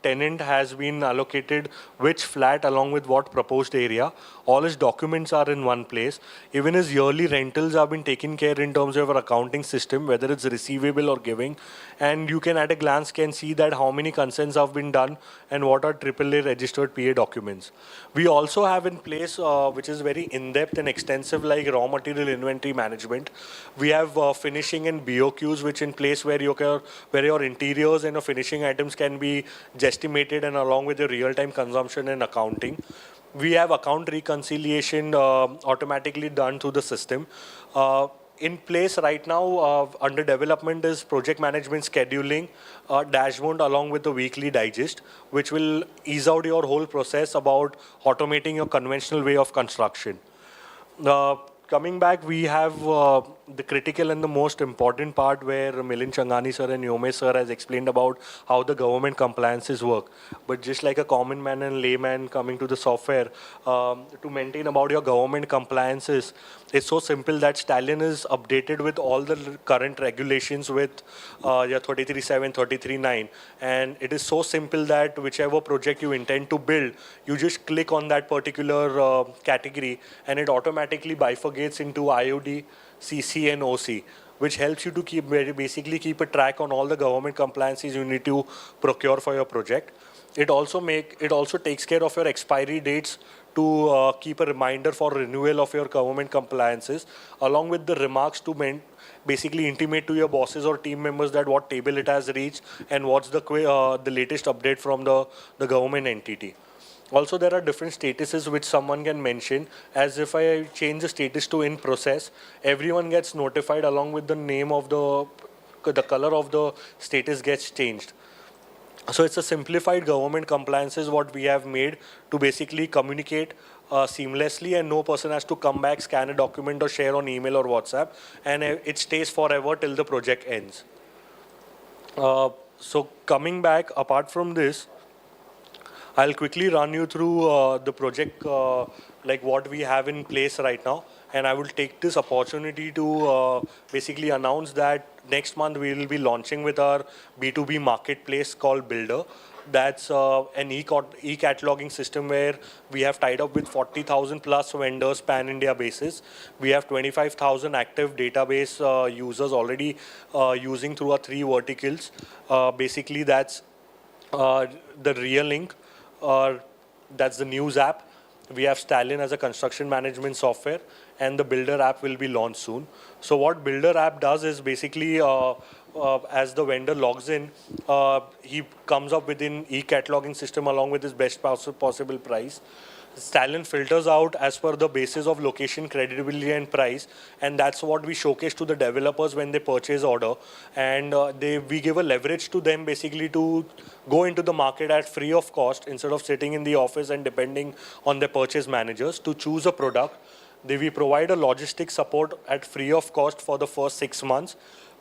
tenant has been allocated which flat along with what proposed area. All his documents are in one place. Even his yearly rentals have been taken care in terms of our accounting system, whether it's receivable or giving. And you can at a glance can see that how many consents have been done and what are AAA registered PA documents. We also have in place, which is very in-depth and extensive, like raw material inventory management. We have finishing and BOQs, which in place where your interiors and your finishing items can be guesstimated and along with your real-time consumption and accounting. We have account reconciliation automatically done through the system. In place right now, under development is project management scheduling, dashboard along with the weekly digest, which will ease out your whole process about automating your conventional way of construction. Coming back, we have the critical and the most important part where Milind, Changani sir and Yomesh sir has explained about how the government compliances work. But just like a common man and layman coming to the software, to maintain about your government compliances, it's so simple that Stallion is updated with all the current regulations with your 33.7, 33.9. And it is so simple that whichever project you intend to build, you just click on that particular category and it automatically bifurcates into IOD, CC and OC, which helps you to basically keep a track on all the government compliances you need to procure for your project. It also takes care of your expiry dates to keep a reminder for renewal of your government compliances, along with the remarks to basically intimate to your bosses or team members that what table it has reached and what's the latest update from the government entity. Also, there are different statuses which someone can mention, as if I change the status to in process, everyone gets notified along with the name of the color of the status gets changed. So it's a simplified government compliances what we have made to basically communicate seamlessly, and no person has to come back, scan a document or share on email or WhatsApp, and it stays forever till the project ends. So coming back, apart from this, I'll quickly run you through the project, like what we have in place right now. And I will take this opportunity to basically announce that next month we will be launching with our B2B marketplace called Builder. That's an e-cataloging system where we have tied up with 40,000 plus vendors pan-India basis. We have 25,000 active database users already using through our 3 verticals. Basically, that's the Real Link. That's the news app. We have Stallion as a construction management software, and the Builder app will be launched soon. So what Builder app does is basically, as the vendor logs in, he comes up with an e-cataloging system along with his best possible price. Stallion filters out as per the basis of location, credibility and price, and that's what we showcase to the developers when they purchase order, and we give a leverage to them basically to go into the market at free of cost instead of sitting in the office and depending on their purchase managers to choose a product. We provide a logistics support at free of cost for the first 6 months.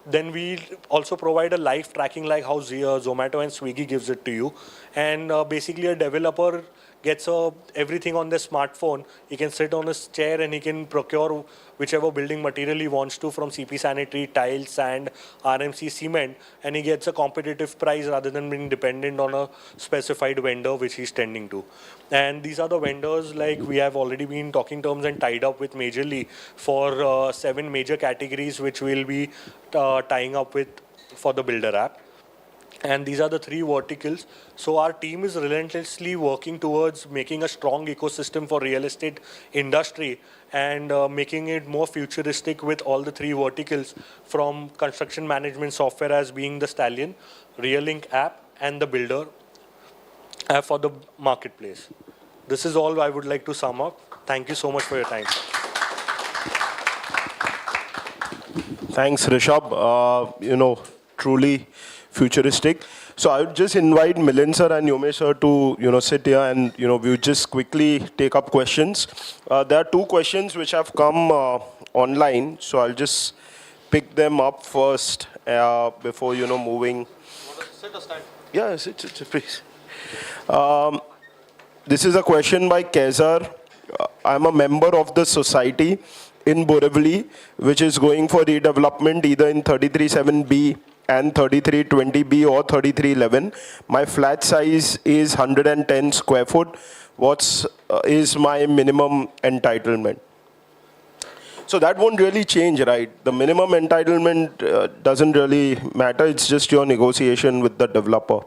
Then we also provide a live tracking like how Zomato and Swiggy gives it to you, and basically a developer gets everything on their smartphone. He can sit on his chair and he can procure whichever building material he wants to from CP Sanitary, tiles, sand, RMC, cement, and he gets a competitive price rather than being dependent on a specified vendor which he's tending to. And these are the vendors like we have already been talking terms and tied up with majorly for 7 major categories which we'll be tying up with for the builder app. And these are the 3 verticals. So our team is relentlessly working towards making a strong ecosystem for real estate industry and making it more futuristic with all the 3 verticals, from construction management software as being the Stallion, Realink app, and the builder app for the marketplace. This is all I would like to sum up. Thank you so much for your time. Thanks, Rishabh. Truly futuristic. So I would just invite Milind sir and Yomesh sir to sit here and we'll just quickly take up questions. There are 2 questions which have come online, so I'll just pick them up first before moving. Sit or stand? Yeah, sit, please. This is a question by Kezar. I'm a member of the society in Borivali, which is going for redevelopment either in 33/7B and 33/20B or 33/11. My flat size is 110 square foot. What is my minimum entitlement? So that won't really change, right? The minimum entitlement doesn't really matter. It's just your negotiation with the developer.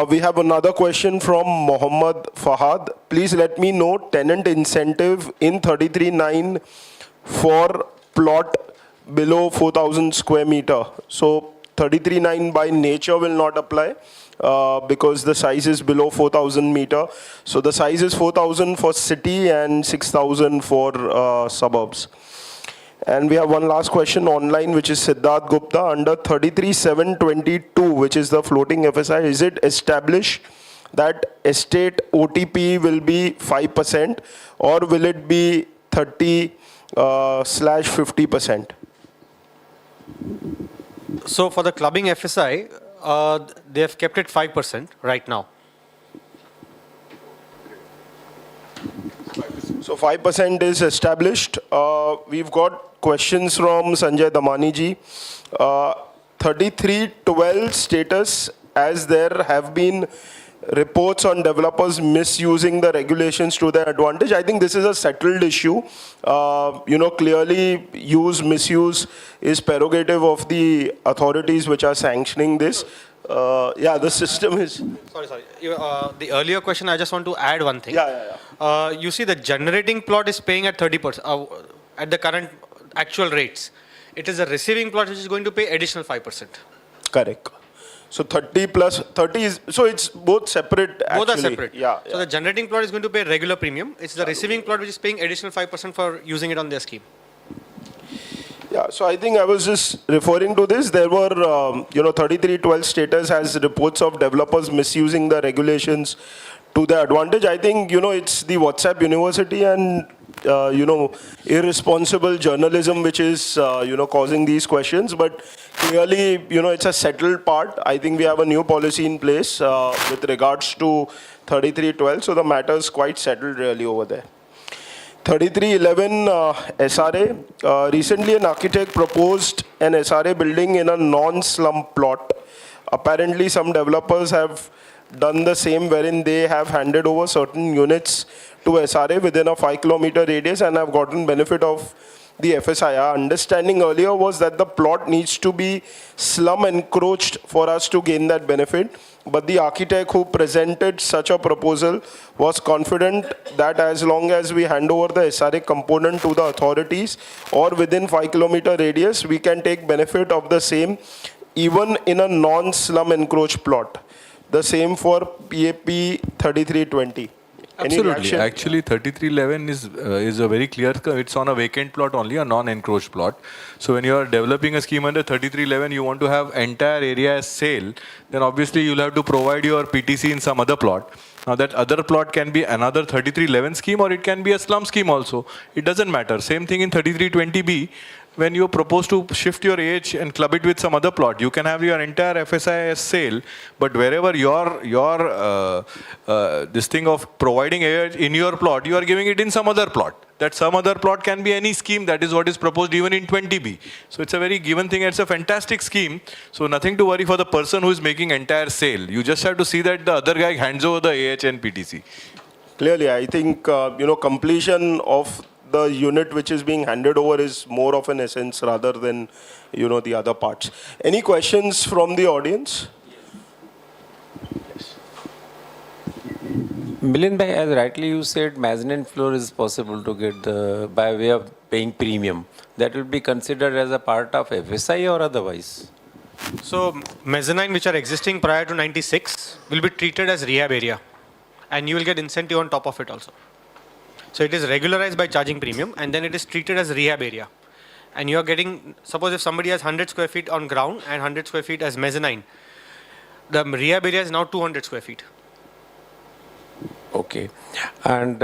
We have another question from Mohammad Fahad. Please let me know tenant incentive in 33/9 for plot below 4,000 square meter. So 33/9 by nature will not apply because the size is below 4,000 meter. So the size is 4,000 for city and 6,000 for suburbs. And we have one last question online, which is Siddharth Gupta. Under 33/722, which is the floating FSI, is it established that estate OTP will be 5% or will it be 30/50%? So for the clubbing FSI, they have kept it 5% right now. So 5% is established. We've got questions from Sanjay Damani ji. 3312 status, as there have been reports on developers misusing the regulations to their advantage. I think this is a settled issue. Clearly misuse is prerogative of the authorities which are sanctioning this. The system is... Sorry. The earlier question, I just want to add one thing. Yeah. You see the generating plot is paying at 30%, at the current actual rates. It is a receiving plot which is going to pay additional 5%. Correct. So 30 plus 30 is, so it's both separate actually. Both are separate. Yeah. So the generating plot is going to pay regular premium. It's the receiving plot which is paying additional 5% for using it on their scheme. Yeah, so I think I was just referring to this. There were, 3312 status has reports of developers misusing the regulations to their advantage. I think, it's the WhatsApp university and, irresponsible journalism which is, causing these questions. But clearly, it's a settled part. I think we have a new policy in place with regards to 3312. So the matter is quite settled really over there. 3311 SRA. Recently, an architect proposed an SRA building in a non-slum plot. Apparently, some developers have done the same, wherein they have handed over certain units to SRA within a 5-kilometer radius and have gotten benefit of the FSI. Our understanding earlier was that the plot needs to be slum encroached for us to gain that benefit. But the architect who presented such a proposal was confident that as long as we hand over the SRA component to the authorities or within 5-kilometer radius, we can take benefit of the same even in a non-slum encroached plot. The same for PAP 3320. Absolutely. Actually, 3311 is a very clear. It's on a vacant plot only, a non-encroached plot. So when you are developing a scheme under 3311, you want to have entire area as sale. Then obviously you'll have to provide your PTC in some other plot. Now that other plot can be another 3311 scheme or it can be a slum scheme also. It doesn't matter. Same thing in 3320B. when you propose to shift your AH and club it with some other plot. You can have your entire FSI as sale, but wherever your this thing of providing AH in your plot, you are giving it in some other plot. That some other plot can be any scheme. That is what is proposed even in 20B. So it's a very given thing. It's a fantastic scheme. So nothing to worry for the person who is making entire sale. You just have to see that the other guy hands over the AH and PTC. Clearly, I think, completion of the unit which is being handed over is more of an essence rather than, the other parts. Any questions from the audience? Milind bhai, as rightly you said, mezzanine floor is possible to get by way of paying premium. That will be considered as a part of FSI or otherwise? So mezzanine which are existing prior to 96 will be treated as rehab area, and you will get incentive on top of it also. So it is regularized by charging premium, and then it is treated as rehab area. And you are getting, suppose if somebody has 100 square feet on ground and 100 square feet as mezzanine, the rehab area is now 200 square feet. Okay. And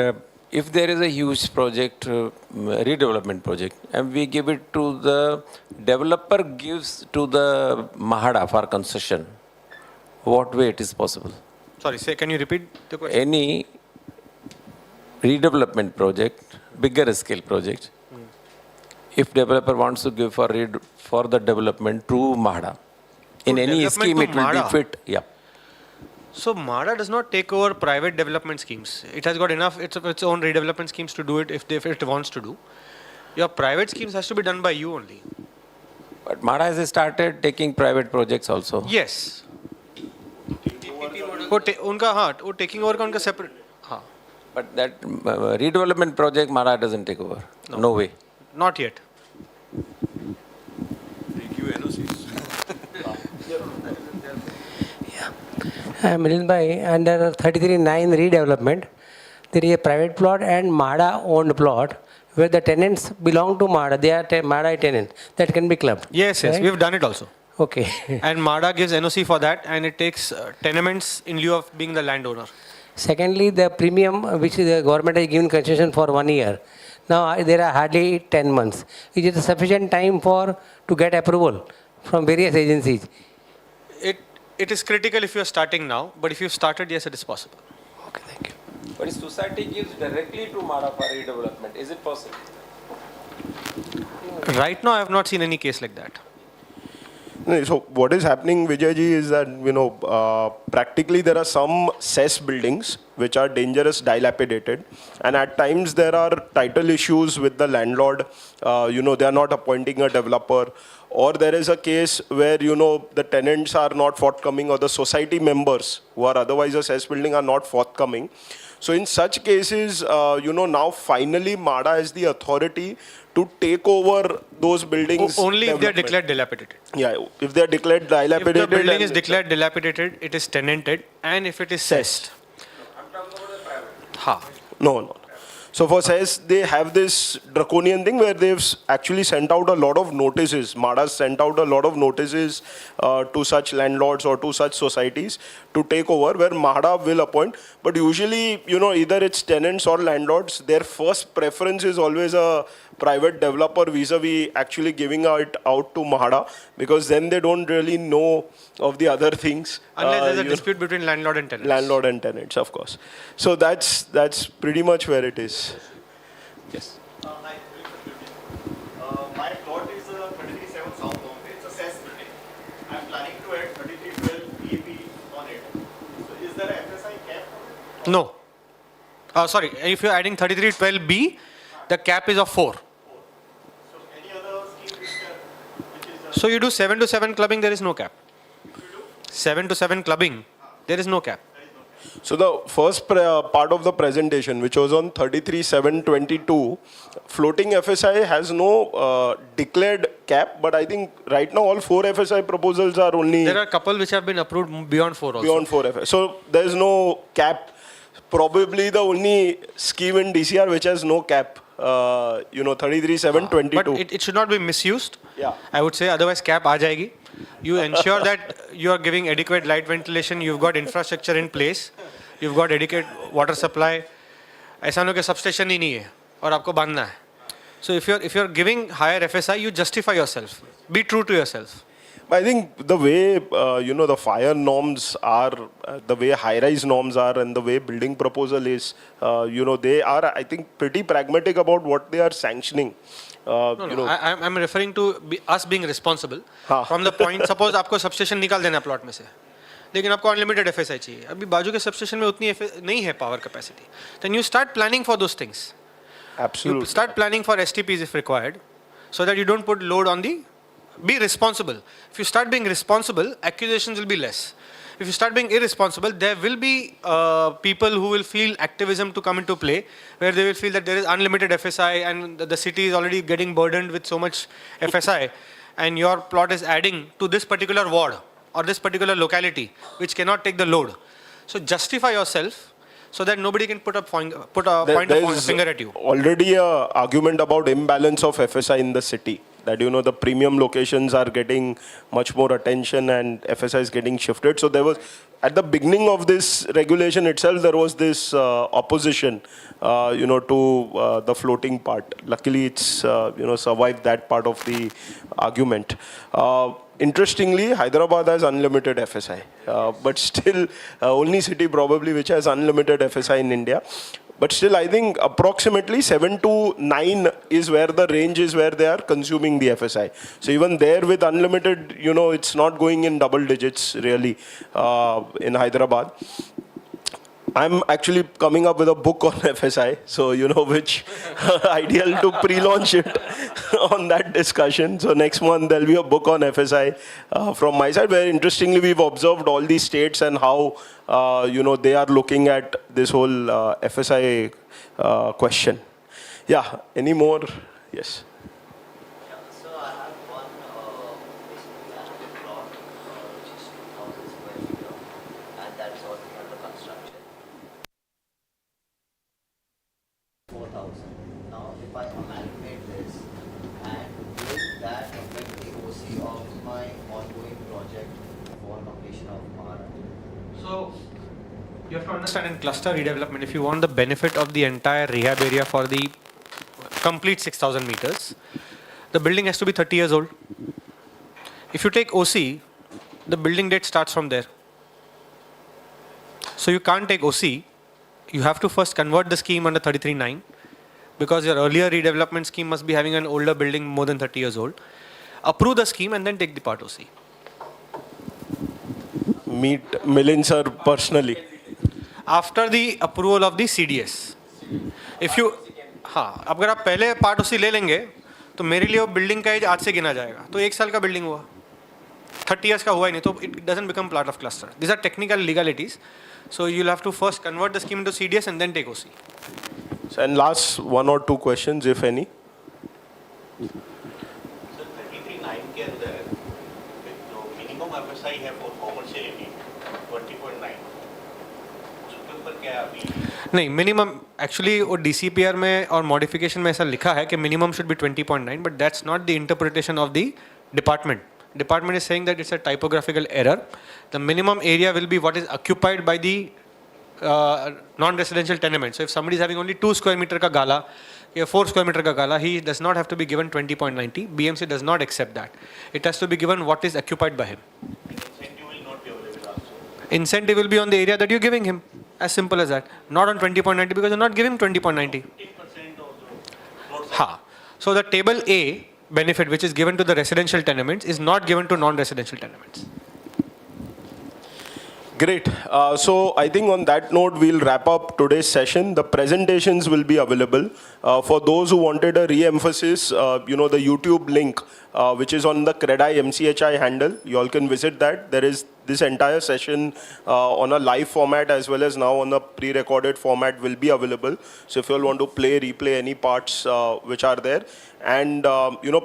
if there is a huge project, redevelopment project, and we give it to the developer gives to the Mahada for concession, what way it is possible? Sorry, can you repeat the question? Any redevelopment project, bigger scale project, if developer wants to give for the development to Mahada, in any scheme it will be fit. Yeah. So MHADA does not take over private development schemes. It has got enough its own redevelopment schemes to do it if it wants to do. Your private schemes has to be done by you only. But MHADA has started taking private projects also. Yes. वो taking over का उनका separate. हाँ. But that redevelopment project MHADA doesn't take over. No way. Not yet. Milind bhai, under 33(9) redevelopment, there is a private plot and MHADA owned plot where the tenants belong to MHADA. They are MHADA tenant. That can be clubbed. Yes, right? we've done it also. Okay. And MHADA gives NOC for that, and it takes tenements in lieu of being the landowner. Secondly, the premium which the government has given concession for 1 year. Now there are hardly 10 months. Is it sufficient time to get approval from various agencies? It is critical if you are starting now, but if you started, yes, it is possible. Okay, thank you. But if society gives directly to MHADA for redevelopment, is it possible? Right now, I have not seen any case like that. No, so what is happening, Vijay ji, is that, practically there are some cess buildings which are dangerous, dilapidated. And at times there are title issues with the landlord. They are not appointing a developer. Or there is a case where, the tenants are not forthcoming or the society members who are otherwise a cess building are not forthcoming. So in such cases, now finally MHADA has the authority to take over those buildings. Only if they are declared dilapidated. Yeah, if they are declared dilapidated. If the building is declared dilapidated, it is tenanted, and if it is cessed. No. So for cess, they have this draconian thing where they've actually sent out a lot of notices. MHADA sent out a lot of notices to such landlords or to such societies to take over, where MHADA will appoint. But usually, either it's tenants or landlords, their first preference is always a private developer vis-a-vis actually giving it out to MHADA, because then they don't really know of the other things. Unless there's a dispute between landlord and tenants. Landlord and tenants, of course. So that's pretty much where it is. Yes. Hi, my plot is 33(7) South Bombay. It's a cess building. I'm planning to add 3312 PAP on it. So is there a FSI cap on it? No. Sorry, if you're adding 3312B, the cap is of 4. So any other scheme which is... So you do 7 to 7 clubbing, there is no cap. 7 to 7 clubbing, there is no cap. So the first part of the presentation, which was on 33(7)22, floating FSI has no declared cap, but I think right now all 4 FSI proposals are only... There are a couple which have been approved beyond 4 also. Beyond 4 FSI. So there is no cap. Probably the only scheme in DCR which has no cap, 33(7)22. But it should not be misused. Yeah. I would say, otherwise cap aa jayegi. You ensure that you are giving adequate light ventilation, you've got infrastructure in place, you've got adequate water supply. ऐसा नहीं कि substation ही नहीं है और आपको बांधना है. So if you're giving higher FSI, you justify yourself. Be true to yourself. I think the way, the fire norms are, the way high-rise norms are, and the way building proposal is, they are, I think, pretty pragmatic about what they are sanctioning. I'm referring to us being responsible. From the point, suppose आपको substation निकाल देना plot में से, लेकिन आपको unlimited FSI चाहिए. अभी बाजू के substation में उतनी नहीं है power capacity. Then you start planning for those things. Absolutely. You start planning for STPs if required, so that you don't put load on the. Be responsible. If you start being responsible, accusations will be less. If you start being irresponsible, there will be people who will feel activism to come into play, where they will feel that there is unlimited FSI and the city is already getting burdened with so much FSI, and your plot is adding to this particular ward or this particular locality, which cannot take the load. So justify yourself so that nobody can put a point of finger at you. Already an argument about imbalance of FSI in the city. That, the premium locations are getting much more attention and FSI is getting shifted. So there was, at the beginning of this regulation itself, there was this opposition, to the floating part. Luckily, it's, survived that part of the argument. Interestingly, Hyderabad has unlimited FSI, but still only city probably which has unlimited FSI in India. But still, I think approximately 7 to 9 is where the range is where they are consuming the FSI. So even there with unlimited, it's not going in double digits really in Hyderabad. I'm actually coming up with a book on FSI, so which ideal to pre-launch it on that discussion. So next month there'll be a book on FSI from my side, where interestingly we've observed all these states and how they are looking at this whole FSI question. Yeah, any more? Yes. So I have one, basically I have a plot which is 2,000 square meter, and that's already under construction. 4,000. Now if I amalgamate this and will that affect the OC of my ongoing project for completion of Mahara? So you have to understand, in cluster redevelopment, if you want the benefit of the entire rehab area for the complete 6,000 meters, the building has to be 30 years old. If you take OC, the building date starts from there. So you can't take OC. You have to first convert the scheme under 33(9), because your earlier redevelopment scheme must be having an older building more than 30 years old. Approve the scheme and then take the part OC. Meet Milind sir personally. After the approval of the CDS. If you, हाँ, अगर आप पहले part OC ले लेंगे, तो मेरे लिए वो बिल्डिंग का एज आज से गिना जाएगा. तो 1 साल का बिल्डिंग हुआ, 30 years का हुआ ही नहीं, तो it doesn't become part of cluster. These are technical legalities. So you'll have to first convert the scheme into CDS and then take OC. So, and last 1 or 2 questions, if any. So 33(9) के अंदर जो minimum FSI है for commerciality 20.9, उसके ऊपर क्या है अभी? नहीं, मिनिमम एक्चुअली वो DCPR में और मॉडिफिकेशन में ऐसा लिखा है कि minimum should be 20.9, but that's not the interpretation of the department. Department is saying that it's a typographical error. The minimum area will be what is occupied by the non-residential tenement. So if somebody is having only 2 square meter ka gala, 4 square meter ka gala, he does not have to be given 20.90. BMC does not accept that. It has to be given what is occupied by him. Incentive will not be available also. Incentive will be on the area that you're giving him. As simple as that. Not on 20.90, because you're not giving 20.90. 15% of the roadside. Ha. So the table A benefit which is given to the residential tenements is not given to non-residential tenements. Great. So I think on that note, we'll wrap up today's session. The presentations will be available. For those who wanted a re-emphasis, the YouTube link, which is on the CREDAI MCHI handle, you all can visit that. There is this entire session on a live format as well as now on a pre-recorded format will be available. So if you all want to replay any parts which are there. And,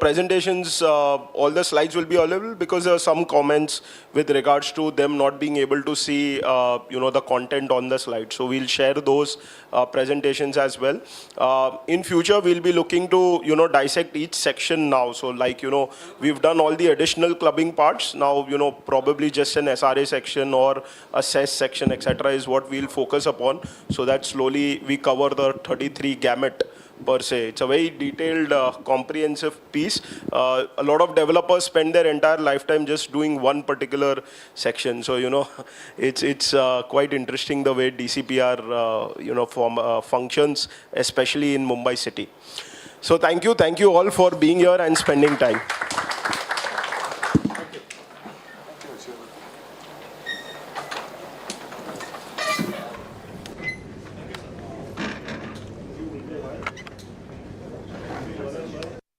presentations, all the slides will be available because there are some comments with regards to them not being able to see, the content on the slide. So we'll share those presentations as well. In future, we'll be looking to, dissect each section now. So like, we've done all the additional clubbing parts. Now, probably just an SRA section or a CES section, etc. is what we'll focus upon. So that slowly we cover the 33 gamut per se. It's a very detailed, comprehensive piece. A lot of developers spend their entire lifetime just doing one particular section. So, you know, it's quite interesting the way DCPR, you know, functions, especially in Mumbai city. So thank you all for being here and spending time.